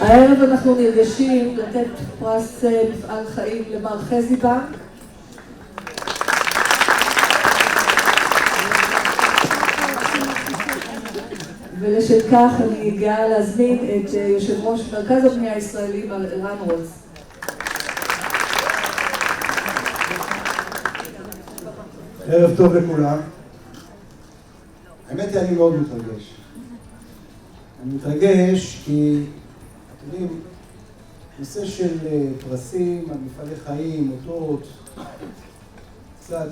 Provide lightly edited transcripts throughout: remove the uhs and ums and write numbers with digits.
הערב אנחנו נרגשים לתת פרס מפעל חיים למר חזי בנק. ולשם כך אני גאה להזמין את יושב ראש מרכז הבנייה הישראלי מר ערן רוז. ערב טוב לכולם. האמת היא, אני מאוד מתרגש. אני מתרגש כי, אתם יודעים, נושא של פרסים על מפעלי חיים, אותות, קצת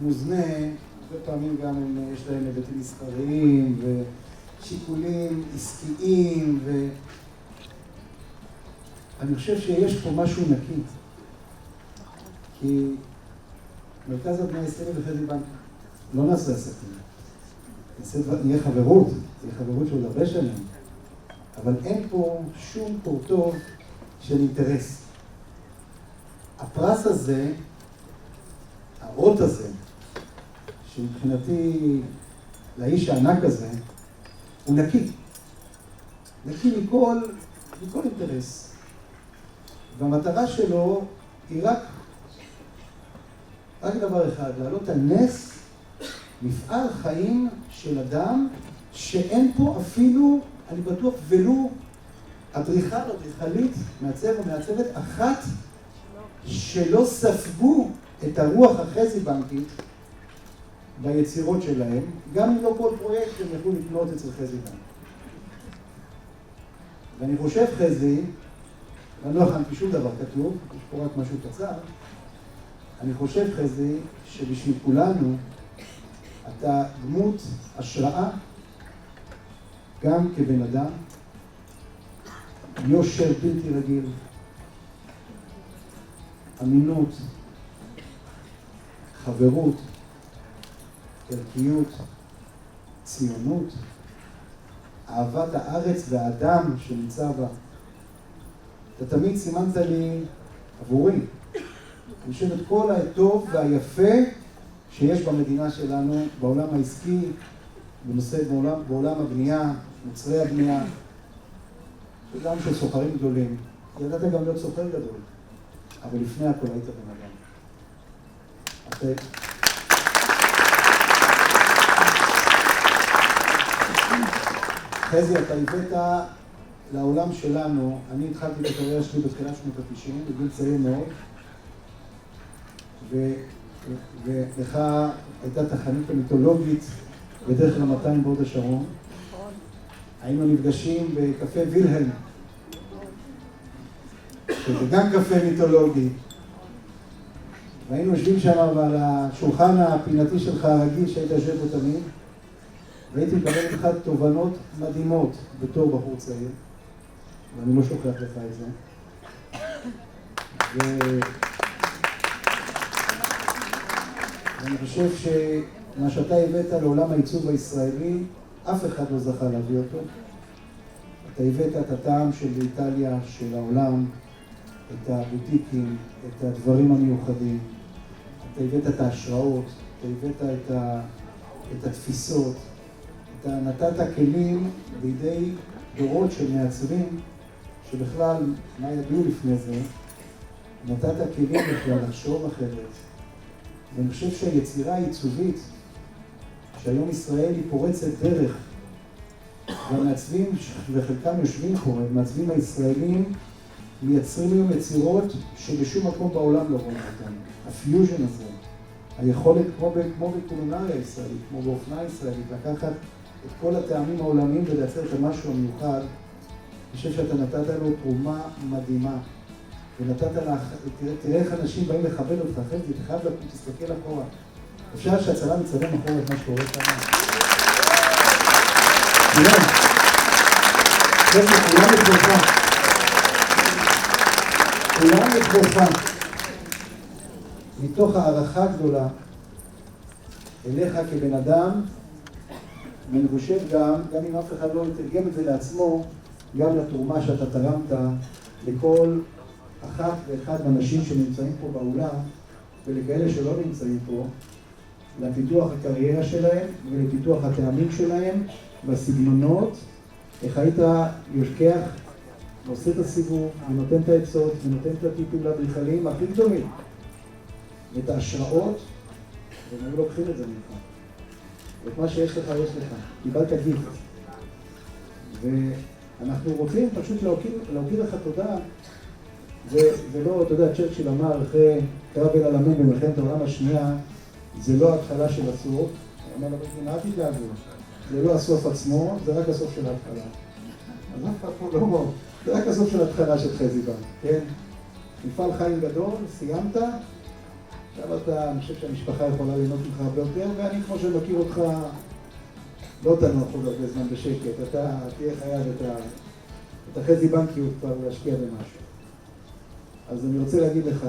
מוזנה, הרבה פעמים גם יש להם היבטים מסחריים ושיקולים עסקיים, ואני חושב שיש פה משהו נקי. כי מרכז הבנייה הישראלי וחזי בנק לא נעשה עסקים. נהיה חברות, זה חברות של הרבה שנים, אבל אין פה שום פורטוב של אינטרס. הפרס הזה, האות הזה, שמבחינתי לאיש הענק הזה, הוא נקי. נקי מכל אינטרס. והמטרה שלו היא רק דבר אחד, להעלות על נס מפעל חיים של אדם שאין פה אפילו, אני בטוח, ולו אדריכל או אדריכלית, מעצב או מעצבת אחת שלא ספגו את הרוח החזי בנקית ביצירות שלהם, גם אם לא כל פרויקט הם יכולו לקנות אצל חזי בנק. ואני חושב, חזי, אני לא הכנתי שום דבר כתוב, יש פה רק משהו קצר, אני חושב, חזי, שבשביל כולנו אתה דמות השראה, גם כבן אדם, יושר בלתי רגיל, אמינות, חברות, ערכיות, ציונות, אהבת הארץ והאדם שנמצא בה. אתה תמיד סימנת לי עבורי, אני חושב את כל הטוב והיפה שיש במדינה שלנו, בעולם העסקי, בעולם הבנייה, מוצרי הבנייה, וגם של סוחרים גדולים. ידעת גם להיות סוחר גדול, אבל לפני הכל היית בן אדם. חזי, אתה הבאת לעולם שלנו, אני התחלתי את הקריירה שלי בתחילת שנות ה-90, בגיל צעיר מאוד, ולך הייתה תחנית המיתולוגית בדרך ל-200 בהוד השרון. היינו נפגשים בקפה וילהלם, שזה גם קפה מיתולוגי, והיינו יושבים שם על השולחן הפינתי שלך הרגיל שהיית יושב בו תמיד, והייתי מקבל לך תובנות מדהימות בתור בחור צעיר, ואני לא שוכח לך את זה. ואני חושב שמה שאתה הבאת לעולם העיצוב הישראלי, אף אחד לא זכה להביא אותו. אתה הבאת את הטעם של איטליה, של העולם, את הבוטיקים, את הדברים המיוחדים. אתה הבאת את ההשראות, אתה הבאת את התפיסות. אתה נתת כלים בידי דורות של מעצבים, שבכלל, מה ידעו לפני זה, נתת כלים בכלל לחשוב אחרת. ואני חושב שהיצירה העיצובית, שהיום ישראל היא פורצת דרך, והמעצבים, וחלקם יושבים פה, המעצבים הישראלים, מייצרים היום יצירות שבשום מקום בעולם לא רואים אותם. הפיוז'ן הזה, היכולת כמו בקולינריה הישראלית, כמו באופנה הישראלית, לקחת את כל הטעמים העולמיים ולייצר את המשהו המיוחד. אני חושב שאתה נתת לו תרומה מדהימה. ונתת לך, תראה איך אנשים באים לכבד אותך, אחרי זה תחייב לקום, תסתכל אחורה. אפשר שהצלם יצלם אחורה את מה שקורה כאן. כולם לכבודך. כולם לכבודך. מתוך הערכה גדולה אליך כבן אדם, ואני חושב גם אם אף אחד לא יתרגם את זה לעצמו, גם לתרומה שאתה תרמת לכל אחת ואחד מהאנשים שנמצאים פה באולם, ולכאלה שלא נמצאים פה, לפיתוח הקריירה שלהם ולפיתוח הטעמים שלהם והסגנונות. איך היית לוקח, עושה את הסיבוב ונותן את העצות ונותן את הטיפים לאדריכלים הכי גדולים ואת ההשראות, והם היו לוקחים את זה ממך. את מה שיש לך יש לך, קיבלת גיפט. ואנחנו רוצים פשוט להוקיר לך תודה, ולא, אתה יודע, צ'רצ'יל אמר אחרי קרב אל עולמים במלחמת העולם השנייה, זה לא ההתחלה של הסוף. הוא אמר לבית, אל תתלהבו, זה לא הסוף עצמו, זה רק הסוף של ההתחלה. אז אף אחד פה לא, זה רק הסוף של ההתחלה של חזיבה, כן? מפעל חיים גדול, סיימת, עכשיו אתה, אני חושב שהמשפחה יכולה ליהנות ממך הרבה יותר, ואני כמו שמכיר אותך, לא תנוח עוד הרבה זמן בשקט, אתה תהיה חייב את החזיבנקיות כבר להשקיע במשהו. אז אני רוצה להגיד לך,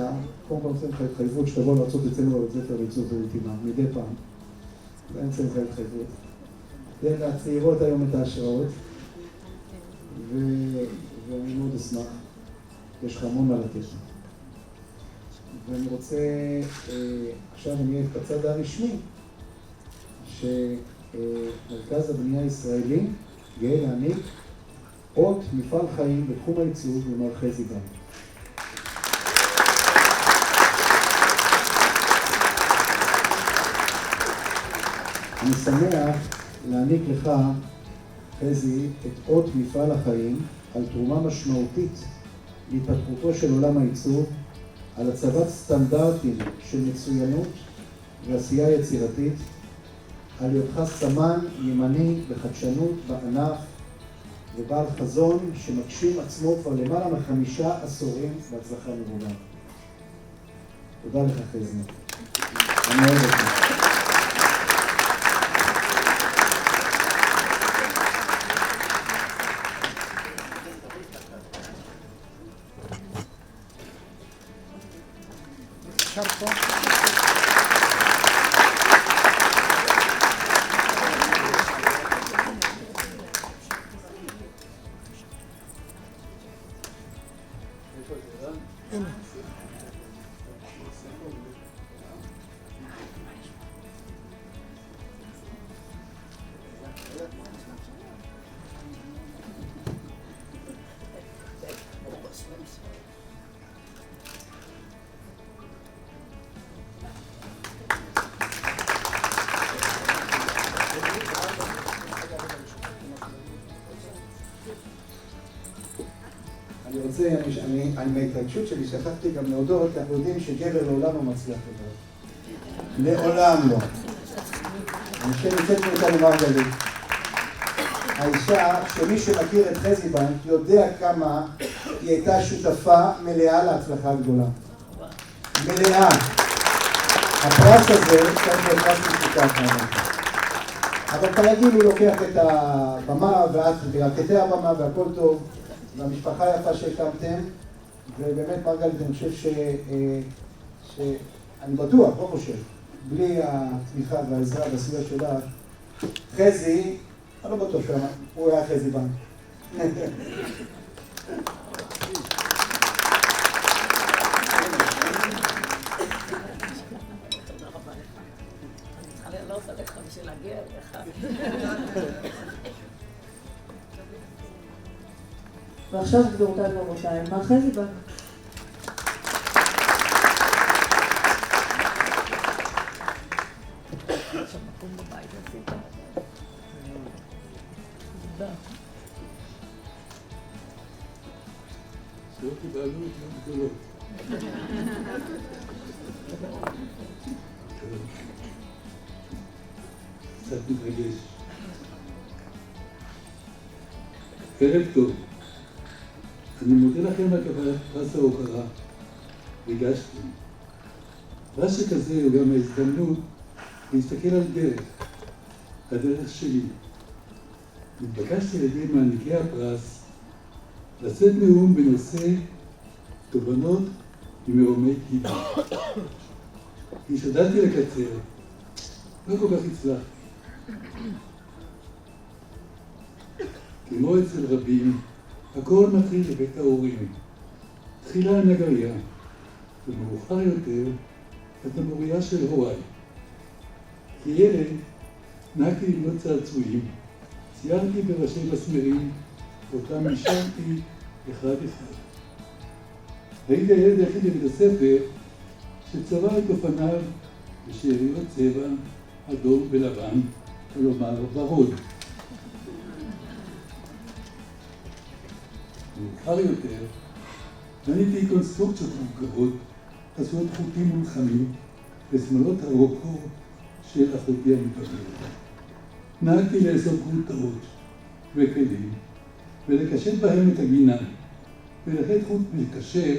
קודם כל נוצא לך התחייבות שתבוא לעשות אצלנו בבית ספר לעיצוב ואולטימה, מדי פעם. זה נוצא לך התחייבות. תן לצעירות היום את ההשראות, ואני מאוד אשמח, יש לך המון מה לתת. ואני רוצה, עכשיו אני אהיה בצד הרשמי, שמרכז הבנייה הישראלי גאה להעניק אות מפעל חיים בתחום העיצוב למר חזי בן. אני שמח להעניק לך, חזי, את אות מפעל החיים על תרומה משמעותית להתפתחותו של עולם העיצוב, על הצבת סטנדרטים של מצוינות ועשייה יצירתית, על היותך סמן ימני בחדשנות בענף ובעל חזון שמגשים עצמו כבר למעלה מ5 עשורים בהצלחה מרובה. תודה לך חזי. אני אוהב אותך. אני מההתרגשות שלי שכחתי גם להודות, אנחנו יודעים שגבר לעולם לא מצליח לדבר. לעולם לא. אנשי נמצאת מאיתנו מרגלית. האישה, שמי שמכיר את חזי בן, יודע כמה היא הייתה שותפה מלאה להצלחה הגדולה. מלאה. הפרס הזה צריך להיות פרס משותף מהמנכ"ל. אבל כרגיל הוא לוקח את הבמה והקטעי הבמה והכל טוב. והמשפחה היפה שהקמתם, ובאמת מרגלית, אני חושב שאני בטוח, לא חושב, בלי התמיכה והעזרה והסיוע שלה, חזי, אני לא בטוח שהוא היה חזי בן. אני לא עושה לך בשביל להגיע לך. ועכשיו גבירותיי ורבותיי, מר חזי בן. לא קיבלנו את הגדולות. קצת מתרגש. ערב טוב. אני מודה לכם על קבלת פרס ההוקרה. ריגשתם. פרס שכזה הוא גם ההזדמנות להסתכל על הדרך שלי. התבקשתי על ידי מעניקי הפרס לשאת נאום בנושא תובנות ממרומי גילי. השתדלתי לקצר, לא כל כך הצלחתי. כמו אצל רבים, הכל מתחיל לבית ההורים. תחילה הנגריה, ומאוחר יותר, את המוריה של הוריי. כילד נהגתי ללמוד צעצועים, ציירתי בראשי מסמרים, אותם נשארתי אחד אחד. הייתי הילד היחיד בבית הספר שצבע את אופניו בשאריות צבע אדום ולבן, כלומר ורוד. מאוחר יותר בניתי קונסטרוקציות מורכבות, עשויות חוטים מולחמים ושמאלות הרוקו של אחותי המתבגרת. נהגתי לאסוף גרוטאות וכלים ולקשט בהם את הגינה, ולחד חוט מקשר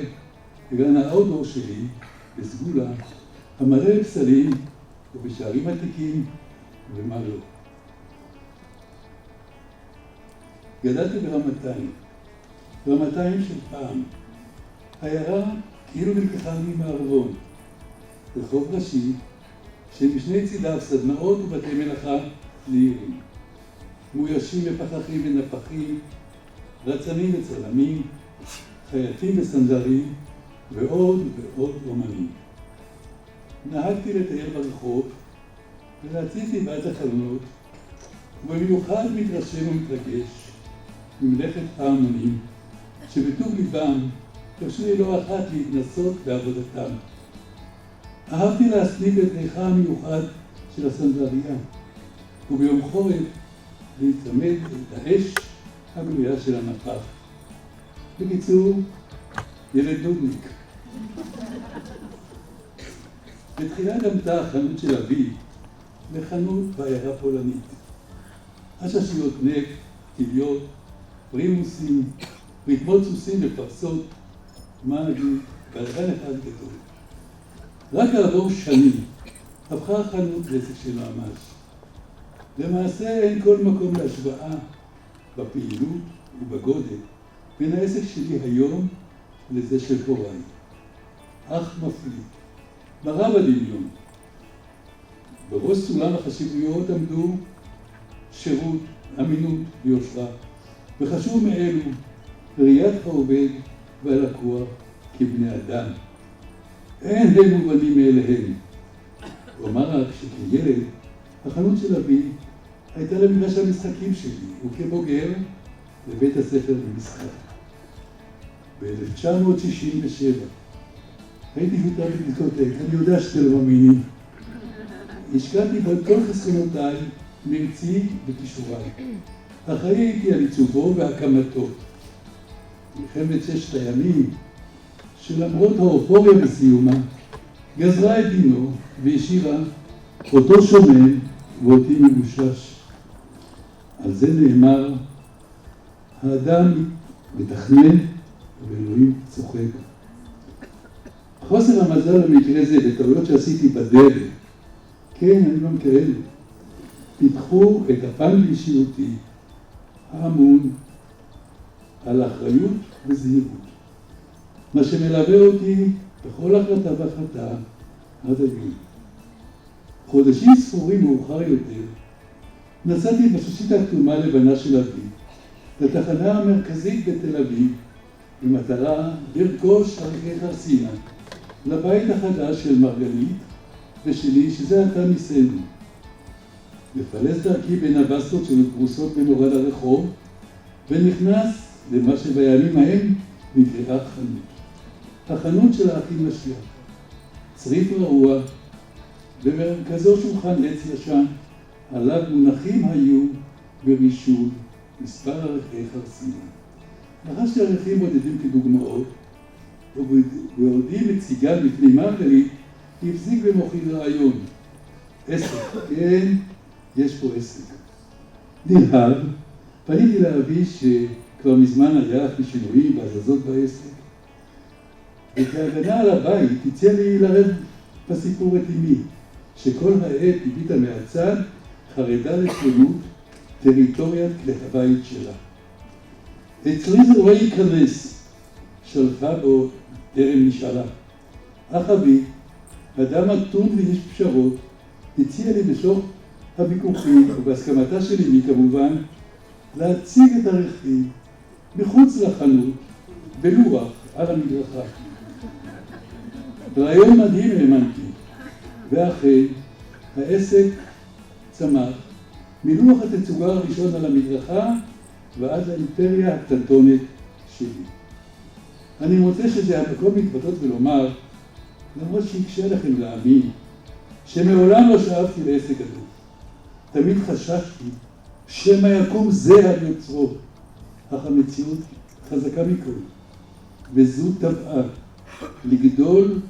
בגן האוטדור שלי בסגולה המלא בפסלים ובשערים עתיקים ומה לא. גדלתי ברמתיים של פעם. העיירה כאילו נלקחה לי מערבון. רחוב ראשי שמשני צידיו סדנאות ובתי מלאכה לירים. מוישים ופחחים ונפחים, רצנים וצלמים, חייטים וסנדרים ועוד ועוד אומנים. נהגתי לטייל ברחוב ולהציץ מבעד החלונות, ובמיוחד מתרשם ומתרגש ממלאכת פעמונים שבטוב ליבם הרשו לי לא אחת להתנסות בעבודתם. אהבתי להסניף את ריחה המיוחד של הסנדלריה, וביום חורף להצמד את האש הגלויה של הנפח. בקיצור, ילד נודניק. בתחילה דמתה החנות של אבי לחנות בעיירה פולנית. חששיות נפט, טבעיות, פרימוסים, רתמות סוסים ופרסות, מה נגיד, בלגן אחד גדול. רק כעבור שנים הפכה החנות לעסק של ממש. למעשה אין כל מקום להשוואה בפעילות ובגודל בין העסק שלי היום לזה של הוריי. אך מפליא, ברב הדמיון. בראש סולם החשיבויות עמדו שירות, אמינות ויושרה, וחשוב מאלו ראיית העובד והלקוח כבני אדם. אין הם מובנים מאליהם. אומר רק שכילד, החנות של אבי הייתה למגרש המשחקים שלי, וכבוגר לבית הספר למשחק. ב-1967 הייתי שותף בדיסקוטק, אני יודע שאתם לא מאמינים. השקעתי בו את כל חסכונותיי, מרצי וכישוריי. אחראי הייתי על עיצובו והקמתו. מלחמת ששת הימים, שלמרות האופוריה בסיומה, גזרה את דינו והשאירה אותו שומם ואותי מבושש. על זה נאמר, האדם מתכנן ואלוהים צוחק. חוסר המזל במקרה זה וטעויות שעשיתי בדרך, כן, אני לא כאלה, פיתחו את הפן לאישיותי האמון על אחריות וזהירות. מה שמלווה אותי בכל החלטה והחלטה עד היום. חודשים ספורים מאוחר יותר, נסעתי בשושית הכתומה לבנה של אבי, לתחנה המרכזית בתל אביב, במטרה לרכוש ערכי חרסינה, לבית החדש של מרגלית ושלי, שזה עתה ניסינו. לפלס דרכי בין הבסטות שמפרוסות במורד הרחוב, ונכנס למה שבימים ההם נקראה חנות. החנות של האחים משיח. צריף רעוע, במרכזו שולחן עץ ישן, עליו מונחים היו ברישול מספר ערכי חרסינה. רכשתי ערכים בודדים כדוגמאות, ובעודי מציגה בפני מרגלית, הפסיק במוחי רעיון. עסק, כן, יש פה עסק. נלהב, פניתי לאבי שכבר מזמן היה אחרי שינויים והזזות בעסק, וכהגנה על הבית הציע לי לערב בסיפור את אמי, שכל העת הביטה מהצד חרדה לשלמות טריטוריית כלי הבית שלה. אצלי זה לא ייכנס, שלחה בו טרם נשאלה. אך אבי, אדם מתון ואיש פשרות, הציע לי בשוך הוויכוחים ובהסכמתה של אמי כמובן, להציג את הרכיב מחוץ לחנות בלוח על המדרכה. רעיון מדהים האמנתי, ואחרי העסק צמח מלוח התצוגה הראשון על המדרכה ועד לאימפריה הקטנטונת שלי. אני מוצא שזה המקום להתבטאות ולומר, למרות שיקשה לכם להאמין, שמעולם לא שאפתי לעסק גדול. תמיד חששתי שמא יקום זה על יוצרו, אך המציאות חזקה מכל, וזו טבעה, לגדול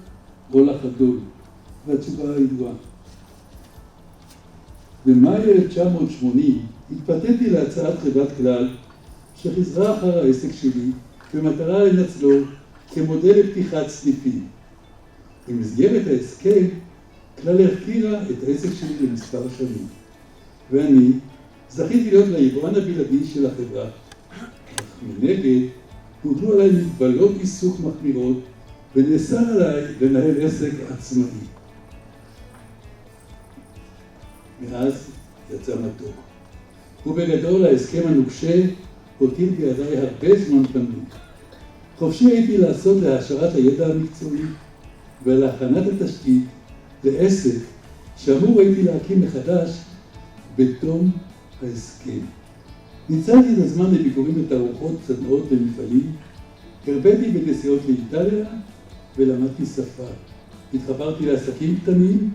או לחדול, והתשובה הידועה. במאי 1980 התפתיתי להצעת חברת כלל שחזרה אחר העסק שלי במטרה לנצלו כמודל לפתיחת סניפים. במסגרת ההסכם, כלל החכירה את העסק שלי למספר שנים, ואני זכיתי להיות ליבואן הבלעדי של החברה. אך מנגד, הוטלו עליי מגבלות עיסוק מחמירות ונאסר עליי לנהל עסק עצמאי. מאז יצא מתוק. ובגדול ההסכם הנוקשה הותיר בידיי הרבה זמן פנוי. חופשי הייתי לעשות להעשרת הידע המקצועי ולהכנת התשתית לעסק שאמור הייתי להקים מחדש בתום ההסכם. ניצלתי את הזמן לביקורים בתערוכות צנועות במפעלים, הרביתי בנסיעות לאיטליה ולמדתי שפה. התחברתי לעסקים קטנים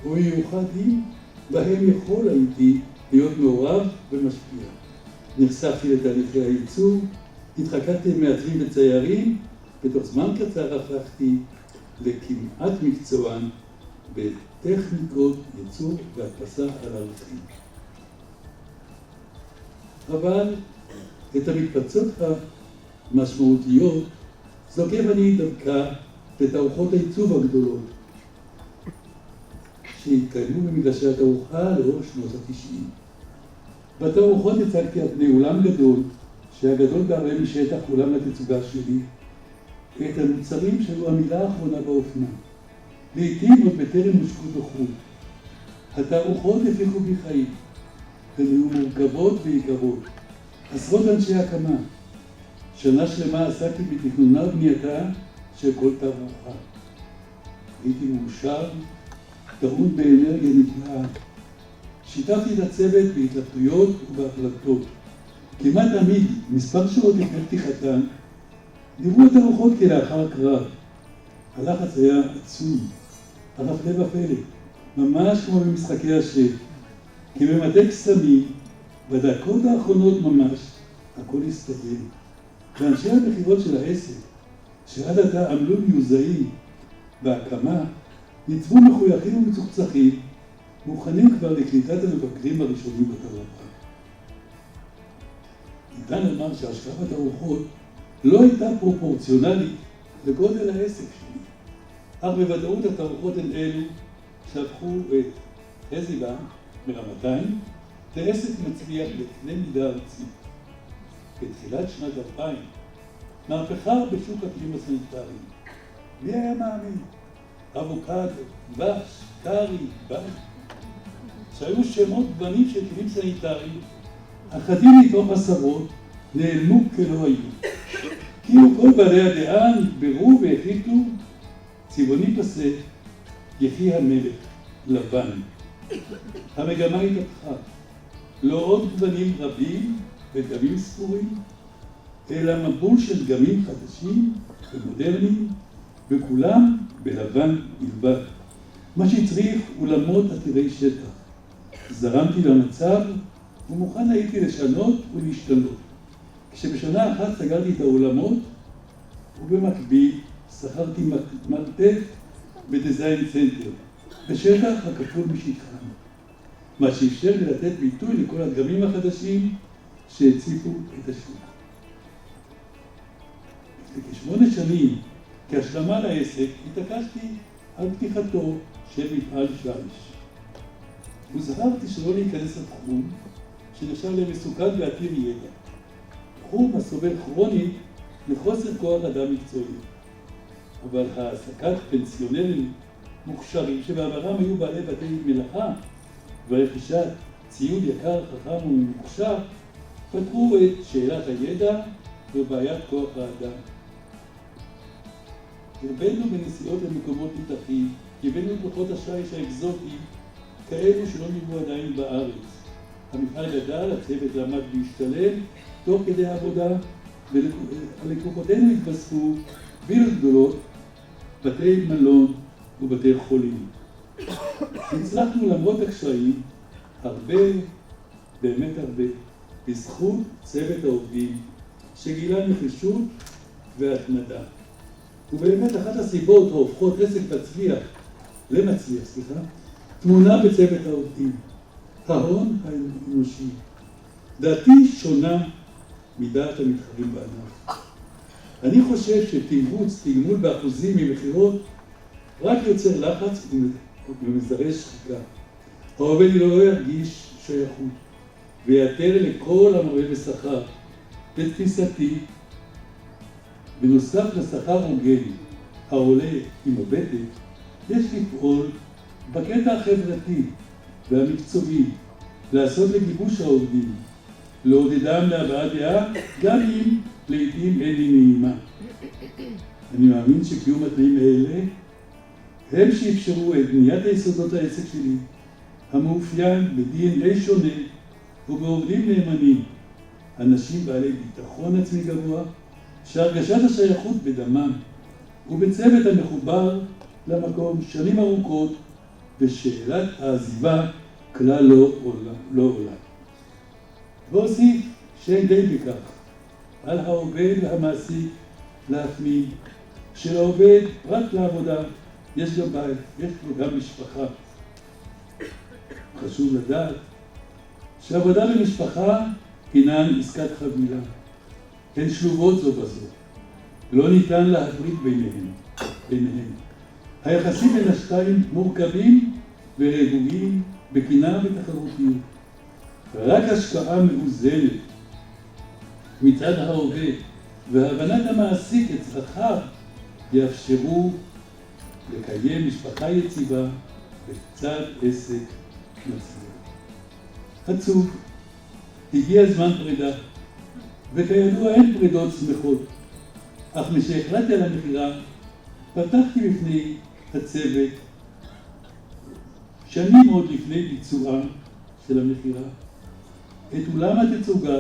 ומיוחדים בהם יכול הייתי להיות מעורב ומשפיע. נחשפתי לתהליכי העיצוב, התחקרתי עם מעצבים וציירים, בתוך זמן קצר הפכתי לכמעט מקצוען בטכניקות ייצור והדפסה על ערכים. אבל את המקבצות המשמעותיות זוקף אני דווקא בתערוכות העיצוב הגדולות שהתקיימו במגרשי התערוכה לאורך שנות ה-90. בתערוכות הצגתי על פני אולם גדול, שהגדול בהרבה משטח אולם התצוגה שלי, את המוצרים שהיו המילה האחרונה באופנה. לעתים עוד בטרם הושקו בחו"ל. התערוכות הפיקו בי חיים, והן היו מורכבות ויקרות. עשרות אנשי הקמה. שנה שלמה עסקתי בתכנונה ובנייתה של כל תערוכה. הייתי מאושר, טעון באנרגיה נפלאה. שיתפתי את הצוות בהתלבטויות ובהחלטות. כמעט תמיד, מספר שעות לפני פתיחתן, דיברו את הרוחות כלאחר קרב. הלחץ היה עצום, אך הפלא ופלא, ממש כמו במשחקי השף. כי במדי קסמים, בדקות האחרונות ממש, הכל הסתדר. ואנשי המחירות של העסק, שעד עתה עמלו מיוזעים בהקמה, ניצבו מחויכים ומצוחצחים, מוכנים כבר לקליטת המבקרים הראשונים בתערוכה. ניתן לומר שההשקעה בתערוכות לא הייתה פרופורציונלית לגודל העסק שלי, אך בוודאות התערוכות הן אלו שהפכו את חזיבה מרמתיים לעסק מצליח בקנה מידה ארצי. בתחילת שנת 2000, מהפכה בשוק הכלים הסניטריים. מי היה מאמין? אבוקדו, דבש, קרי, בית. שהיו שמות גוונים של כלים סניטריים, אחדים מתוך עשרות נעלמו כלא היו. כאילו כל בעלי הדעה נתברו והחליטו, צבעוני פסה, יחי המלך, לבן. המגמה התהפכה, לא עוד גוונים רבים ודגמים ספורים, אלא מבול של דגמים חדשים ומודרניים, וכולם בלבן בלבד. מה שהצריך אולמות עתירי שטח. זרמתי למצב ומוכן הייתי לשנות ולהשתנות. כשבשנה אחת סגרתי את האולמות, ובמקביל שכרתי מרתף בדיזיין סנטר, בשטח הכפול משטחן, מה שאפשר לי לתת ביטוי לכל הדגמים החדשים שהציפו את השוק. לפני כ8 שנים, כהשלמה לעסק, התעקשתי על פתיחתו של מפעל שיש. וזכרתי שלא להיכנס לתחום שנחשב למסוכן ועתיר ידע. תחום הסובל כרונית לחוסר כוח אדם מקצועי. אבל העסקת פנסיונרים מוכשרים שבעברם היו בעלי בתי מלאכה ורכישת ציוד יקר, חכם וממוכשר, פתרו את שאלת הידע ובעיית כוח האדם. הרבנו בנסיעות למקומות מתחים, הבאנו את לוחות השיש האקזוטיים, כאלו שלא נראו עדיין בארץ. המפעל גדל, הצוות למד להשתלם תוך כדי העבודה, ולקוחותינו התווספו וילות גדולות, בתי מלון ובתי חולים. הצלחנו למרות הקשיים הרבה, באמת הרבה, בזכות צוות העובדים שגילה נחישות והתמדה. ובאמת אחת הסיבות ההופכות עסק למצליח, תמונה בצוות העובדים, ההון האנושי. דעתי שונה מדעת המתחרים בענף. אני חושב שתגמול באחוזים ממחירות רק יוצר לחץ ומזרז שחיקה. העובד לא ירגיש שייכות ויתר לכל המרבה בשכר. בתפיסתי, בנוסף לשכר הוגן העולה עם הבטן, יש לפעול בקטע החברתי והמקצועי, לעשות לגיבוש העובדים, לעודדם להבעת דעה, גם אם לעתים אין לי נעימה. אני מאמין שקיום התנאים האלה הם שאפשרו את בניית היסודות העסק שלי, המאופיין ב-DNA שונה ובעובדים נאמנים, אנשים בעלי ביטחון עצמי גבוה, שהרגשת השייכות בדמם, ובצוות המחובר למקום שנים ארוכות, ושאלת העזיבה כלל לא עולה. ואוסיף שאין די בכך, על העובד והמעסיק להפנים, שלעובד רק לעבודה יש גם בית, יש לו גם משפחה. חשוב לדעת שעבודה במשפחה הינן עסקת חבילה. הן שלובות זו בזו. לא ניתן להפריד ביניהן. היחסים בין השתיים מורכבים ורבועים בקנאה ותחרותיות. רק השקעה מאוזנת מצד העובד והבנת המעסיק את צרכיו יאפשרו לקיים משפחה יציבה בצד עסק מצליח. עצוב, הגיע זמן פרידה, וכידוע אין פרידות שמחות, אך משהחלטתי על המכירה, פתחתי בפני הצוות שנים עוד לפני ביצועה של המכירה את אולם התצוגה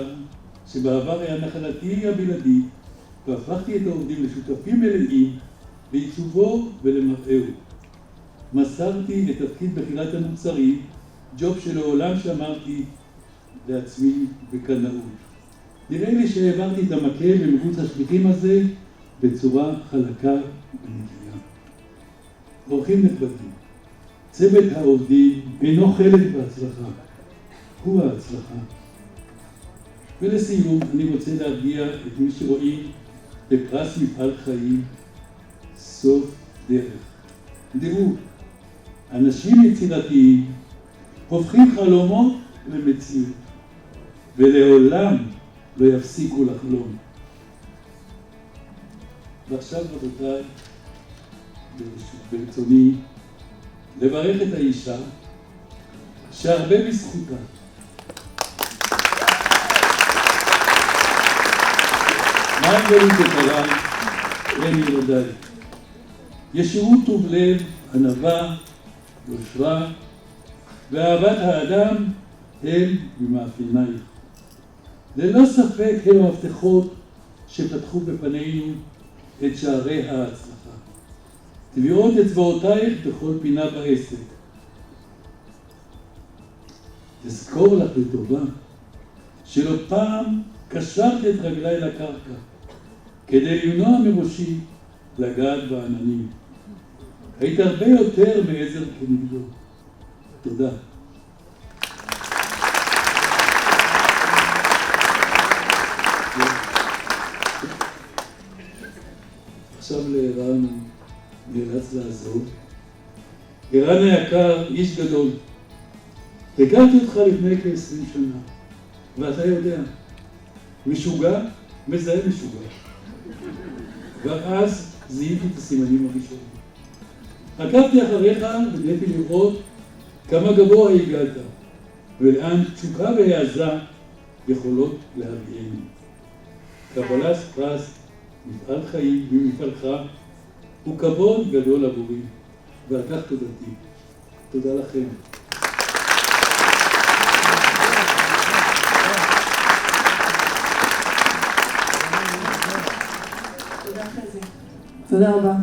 שבעבר היה נחלתי הבלעדי, והפכתי את העובדים לשותפים מלאים בעיצובו ולמראהו. מסרתי את תפקיד בחירת המוצרים, ג'וב שלעולם שמרתי לעצמי בקנאות. נראה לי שהעברתי את המקל במרוץ השליחים הזה בצורה חלקה ונקייה. אורחים נכבדים, צוות העובדים אינו חלק בהצלחה, הוא ההצלחה. ולסיום, אני רוצה להרגיע את מי שרואים בפרס מפעל חיים סוף דרך. דעו, אנשים יצירתיים הופכים חלומות למציאות, ולעולם לא יפסיקו לחלום. ועכשיו רבותיי, ברצוני לברך את האישה שהרבה בזכותה מה גדולים שקרה, אין ילדיי. ישרות טוב לב, ענווה, יושרה ואהבת האדם הם ממאפיינייך. ללא ספק הם המפתחות שפתחו בפנינו את שערי ההצלחה. טביעות אצבעותייך בכל פינה בעסק. תזכור לך לטובה שלא פעם קשרתי את רגליי לקרקע כדי למנוע מראשי לגעת בעננים. היית הרבה יותר מעזר כנגדו. תודה. עכשיו לערן נאלץ לעזוב. ערן היקר, איש גדול. הכרתי אותך לפני כ-20 שנה, ואתה יודע, משוגע, מזהה משוגע. ואז זיהיתי את הסימנים הראשונים. עקבתי אחריך וניסיתי לראות כמה גבוה הגעת, ולאן תשוקה והעזה יכולות להביאנו. קבלת פרס מפעל חיים ממפעלך הוא כבוד גדול עבורי, ועל כך תודתי. תודה לכם. תודה רבה.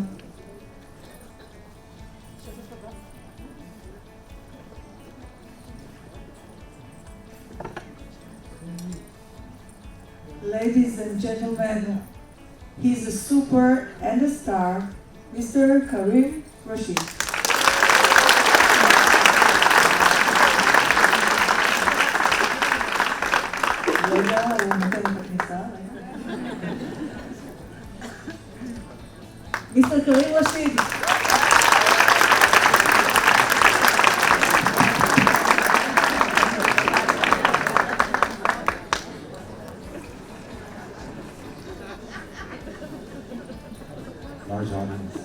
Ladies and gentlemen, he's a super and a star, Mr. Karim Rashid. Mr. Karim Rashid. Large audience.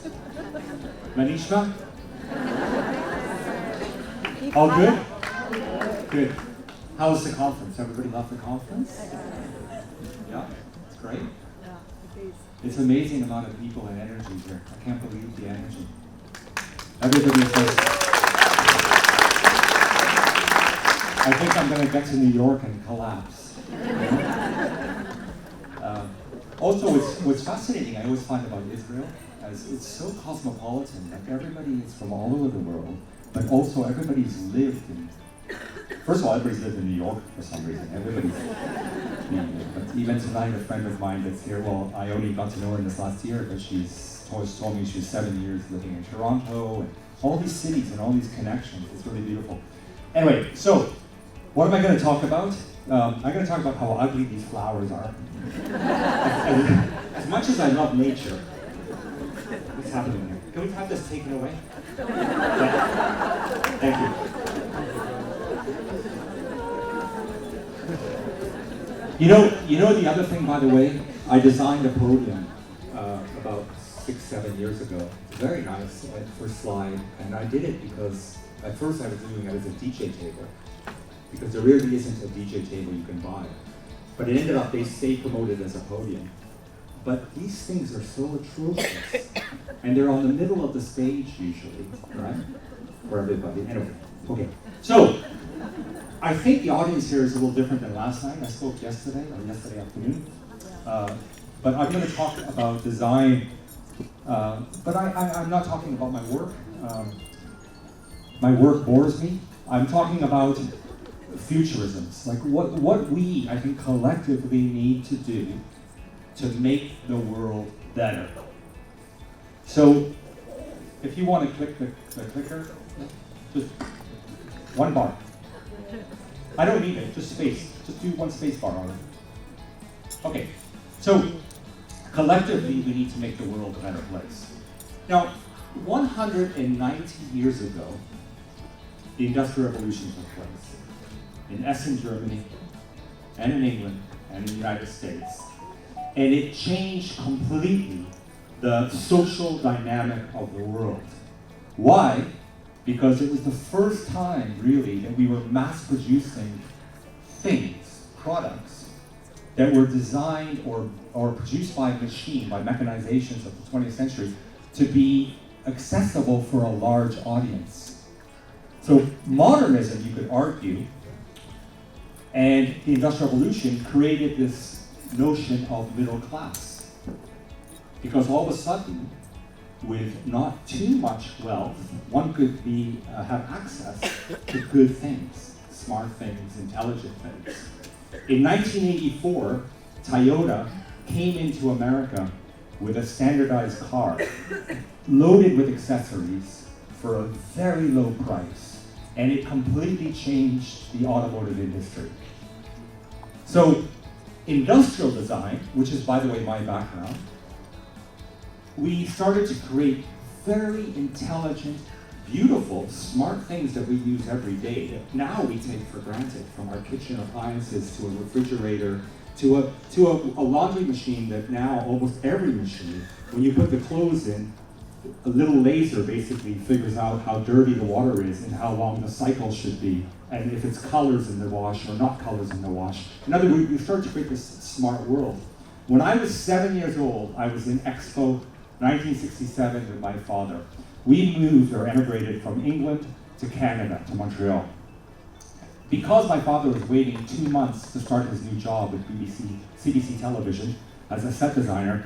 Manishma? All good? Good. How was the conference? Everybody loved the conference? Yeah, it's great. It's amazing amount of people and energy here. I can't believe the energy. Everybody says, I think I'm going to get to New York and collapse. Also, what's fascinating, I always find about Israel, as it's so cosmopolitan. Like everybody is from all over the world, but also everybody's lived in. First of all, everybody's lived in New York for some reason. Everybody's been there. But even tonight, a friend of mine that's here. Well, I only got to know her in this last year, but she's told me she's 7 years living in Toronto, and all these cities and all these connections. It's really beautiful. Anyway, so what am I going to talk about? I'm going to talk about how ugly these flowers are. As much as I love nature, what's happening here? Can we have this taken away? Thank you. You know the other thing, by the way, I designed a podium about 6-7 years ago. It's very nice for slide, and I did it because at first I was doing it as a DJ table, because there really isn't a DJ table you can buy. But it ended up, they stay promoted as a podium. But these things are so atrocious, and they're on the middle of the stage usually, right? For everybody. Anyway, okay. So, I think the audience here is a little different than last night. I spoke yesterday afternoon. But I'm going to talk about design, but I'm not talking about my work. My work bores me. I'm talking about futurisms, like what we, I think, collectively need to do to make the world better. So, if you want to click the clicker, just one bar. I don't need it, just space. Just do one space bar on it. Okay, so collectively we need to make the world a better place. Now, 190 years ago, the Industrial Revolution took place. In Essen, Germany, and in England, and in the United States. And it changed completely the social dynamic of the world. Why? Because it was the first time, really, that we were mass producing things, products, that were designed or produced by machine, by mechanizations of the 20th century, to be accessible for a large audience. So modernism, you could argue, and the Industrial Revolution created this notion of middle class. Because all of a sudden, with not too much wealth, one could have access to good things, smart things, intelligent things. In 1984, Toyota came into America with a standardized car, loaded with accessories for a very low price, and it completely changed the automotive industry. So, industrial design, which is, by the way, my background, we started to create very intelligent, beautiful, smart things that we use every day that now we take for granted, from our kitchen appliances to a refrigerator to a laundry machine that now almost every machine, when you put the clothes in, a little laser basically figures out how dirty the water is and how long the cycle should be, and if it's colors in the wash or not colors in the wash. In other words, we start to create this smart world. When I was 7 years old, I was in Expo 1967 with my father. We moved or emigrated from England to Canada, to Montreal. Because my father was waiting 2 months to start his new job with CBC Television as a set designer,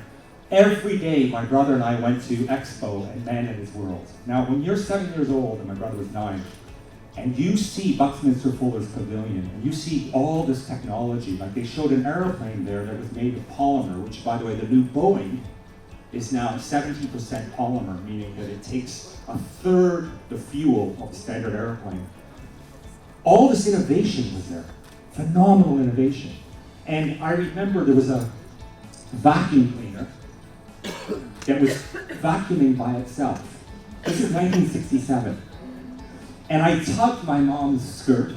Every day, my brother and I went to Expo and Man in His World. Now, when you're 7 years old, and my brother was 9, and you see Buckminster Fuller's Pavilion, and you see all this technology, like they showed an airplane there that was made of polymer, which, by the way, the new Boeing is now 70% polymer, meaning that it takes a third the fuel of a standard airplane. All this innovation was there, phenomenal innovation. And I remember there was a vacuum cleaner that was vacuuming by itself. This is 1967. And I tugged my mom's skirt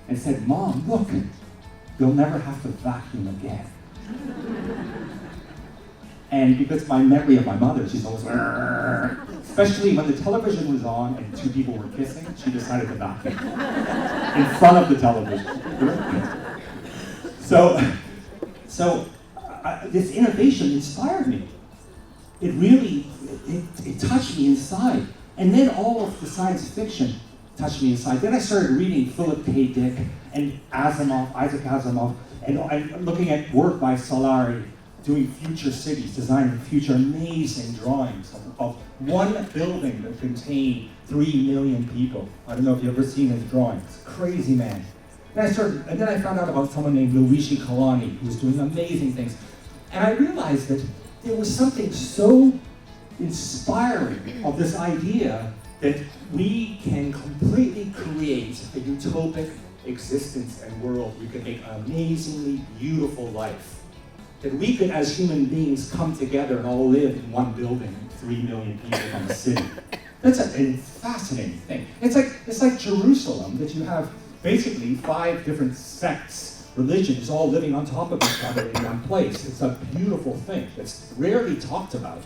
and said, "Mom, look, you'll never have to vacuum again." And because my memory of my mother, she's always, especially when the television was on and two people were kissing, she decided to vacuum in front of the television. So this innovation inspired me. It really, it touched me inside. And then all of the science fiction touched me inside. Then I started reading Philip K. Dick and Isaac Asimov, and looking at work by Solari, doing future cities, designing future amazing drawings of one building that contained 3 million people. I don't know if you've ever seen his drawings. Crazy man. And then I found out about someone named Luigi Colani, who was doing amazing things. And I realized that there was something so inspiring of this idea that we can completely create a utopic existence and world. We could make an amazingly beautiful life. That we could, as human beings, come together and all live in one building, 3 million people from a city. That's a fascinating thing. It's like Jerusalem, that you have basically 5 different sects, religions, all living on top of each other in one place. It's a beautiful thing that's rarely talked about.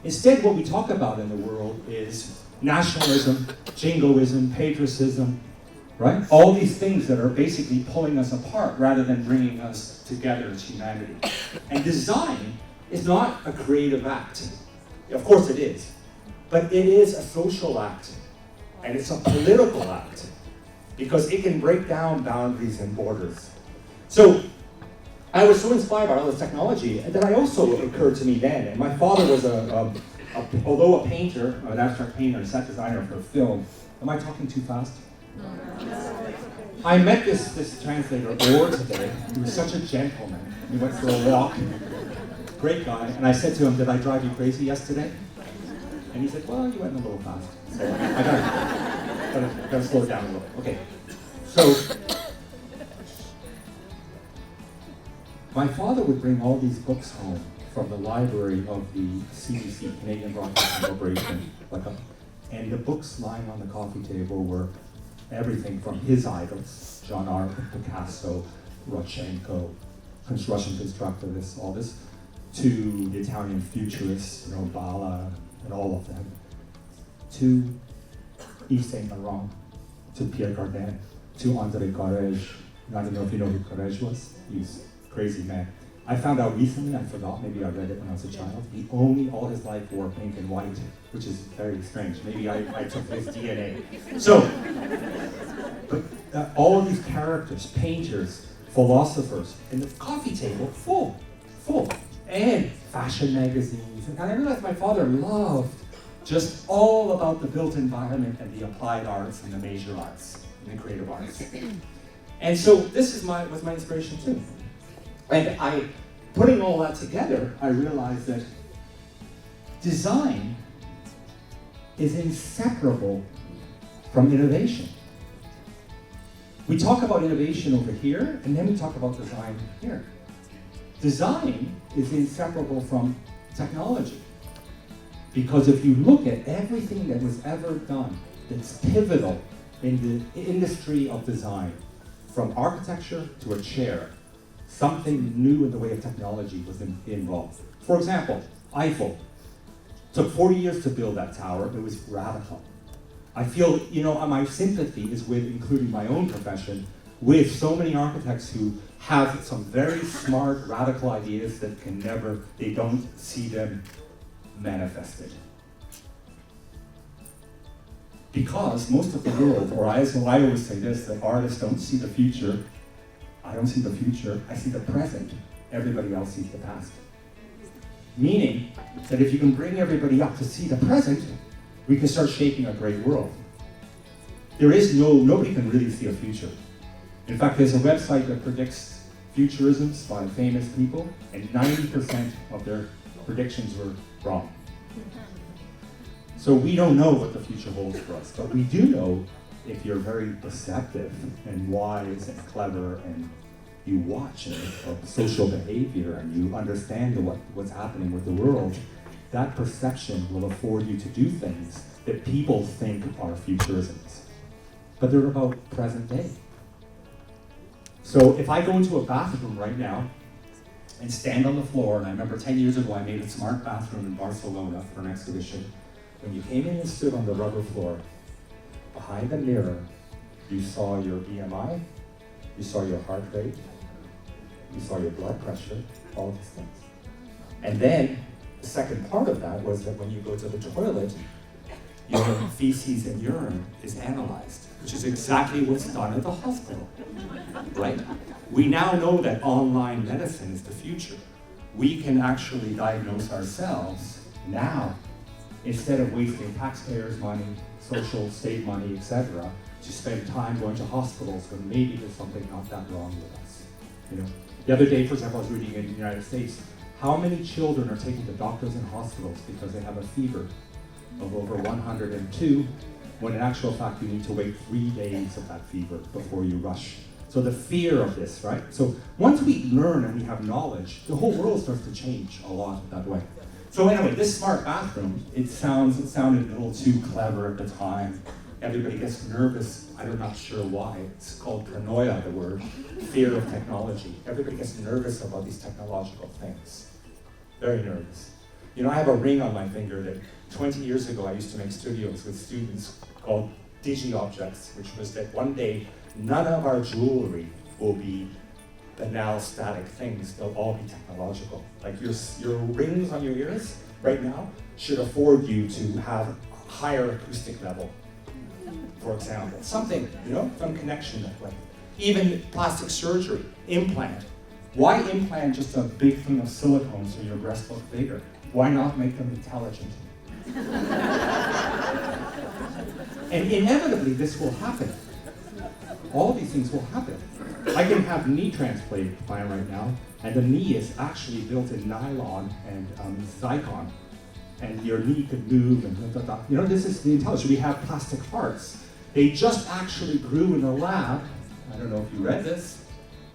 Instead, what we talk about in the world is nationalism, jingoism, patriotism, right? All these things that are basically pulling us apart rather than bringing us together as humanity. And design is not a creative act. Of course it is. But it is a social act. And it's a political act. Because it can break down boundaries and borders. So, I was so inspired by all this technology that I also occurred to me then. And my father was although a painter, an abstract painter, and set designer for film. Am I talking too fast? I met this translator, Orr, today. He was such a gentleman. We went for a walk. Great guy. And I said to him, "Did I drive you crazy yesterday?" And he said, "Well, you went a little fast." So I gotta slow it down a little. Okay. So my father would bring all these books home from the library of the CBC, Canadian Broadcasting Corporation, and the books lying on the coffee table were everything from his idols, John Arc, Picasso, Rodchenko, Russian constructivists, all this, to the Italian futurists, Bala, and all of them, to Yves Saint Laurent, to Pierre Cardin, to André Courrèges. I don't know if you know who Courrèges was. He's a crazy man. I found out recently, I forgot, maybe I read it when I was a child, he only all his life wore pink and white, which is very strange. Maybe I took his DNA. So, but all of these characters, painters, philosophers, and the coffee table full, and fashion magazines. And I realized my father loved just all about the built environment and the applied arts and the major arts and the creative arts. And so this was my inspiration too. And putting all that together, I realized that design is inseparable from innovation. We talk about innovation over here, and then we talk about design here. Design is inseparable from technology. Because if you look at everything that was ever done that's pivotal in the industry of design, from architecture to a chair, something new in the way of technology was involved. For example, Eiffel. Took 40 years to build that tower. It was radical. I feel, my sympathy is with, including my own profession, with so many architects who have some very smart, radical ideas that they don't see them manifested. Because most of the world, or I always say this, that artists don't see the future. I don't see the future, I see the present. Everybody else sees the past. Meaning that if you can bring everybody up to see the present, we can start shaping a great world. Nobody can really see a future. In fact, there's a website that predicts futurisms by famous people, and 90% of their predictions were wrong. So we don't know what the future holds for us, but we do know if you're very perceptive and wise and clever and you watch social behavior and you understand what's happening with the world, that perception will afford you to do things that people think are futurisms. But they're about present day. So if I go into a bathroom right now and stand on the floor, and I remember 10 years ago I made a smart bathroom in Barcelona for an exhibition. When you came in and stood on the rubber floor, behind the mirror, you saw your BMI, you saw your heart rate, you saw your blood pressure, all these things. And then the second part of that was that when you go to the toilet, your feces and urine is analyzed, which is exactly what's done at the hospital, right? We now know that online medicine is the future. We can actually diagnose ourselves now, instead of wasting taxpayers' money, social state money, etc., to spend time going to hospitals when maybe there's something not that wrong with us. You know, the other day, for example, I was reading in the United States, how many children are taken to doctors and hospitals because they have a fever of over 102, when in actual fact you need to wait 3 days of that fever before you rush. So the fear of this, right? So once we learn and we have knowledge, the whole world starts to change a lot that way. So anyway, this smart bathroom, it sounded a little too clever at the time. Everybody gets nervous. I'm not sure why. It's called paranoia, the word, fear of technology. Everybody gets nervous about these technological things. Very nervous. You know, I have a ring on my finger that 20 years ago I used to make studios with students called digi-objects, which was that one day none of our jewelry will be banal static things, they'll all be technological. Like your rings on your ears right now should afford you to have a higher acoustic level, for example. Something, you know, some connection that way. Even plastic surgery, implant. Why implant just a big thing of silicone so your breasts look bigger? Why not make them intelligent? And inevitably this will happen. All these things will happen. I can have knee transplant right now, and the knee is actually built in nylon and Zycon, and your knee could move and You know, this is the intelligence. We have plastic hearts. They just actually grew in a lab, I don't know if you read this,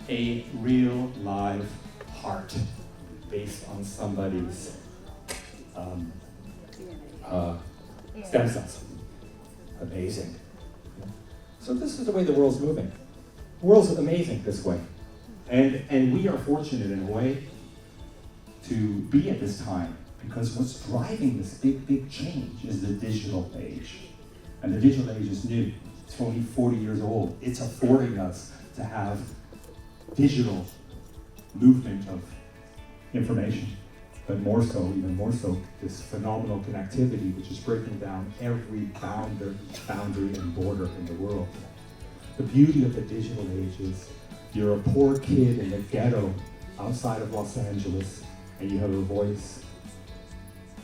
a real live heart based on somebody's stem cells. Amazing. So this is the way the world's moving. The world's amazing this way. And we are fortunate in a way to be at this time, because what's driving this big change is the digital age. And the digital age is new. It's only 40 years old. It's affording us to have digital movement of information. But more so, even more so, this phenomenal connectivity, which is breaking down every boundary and border in the world. The beauty of the digital age is you're a poor kid in the ghetto outside of Los Angeles, and you have a voice,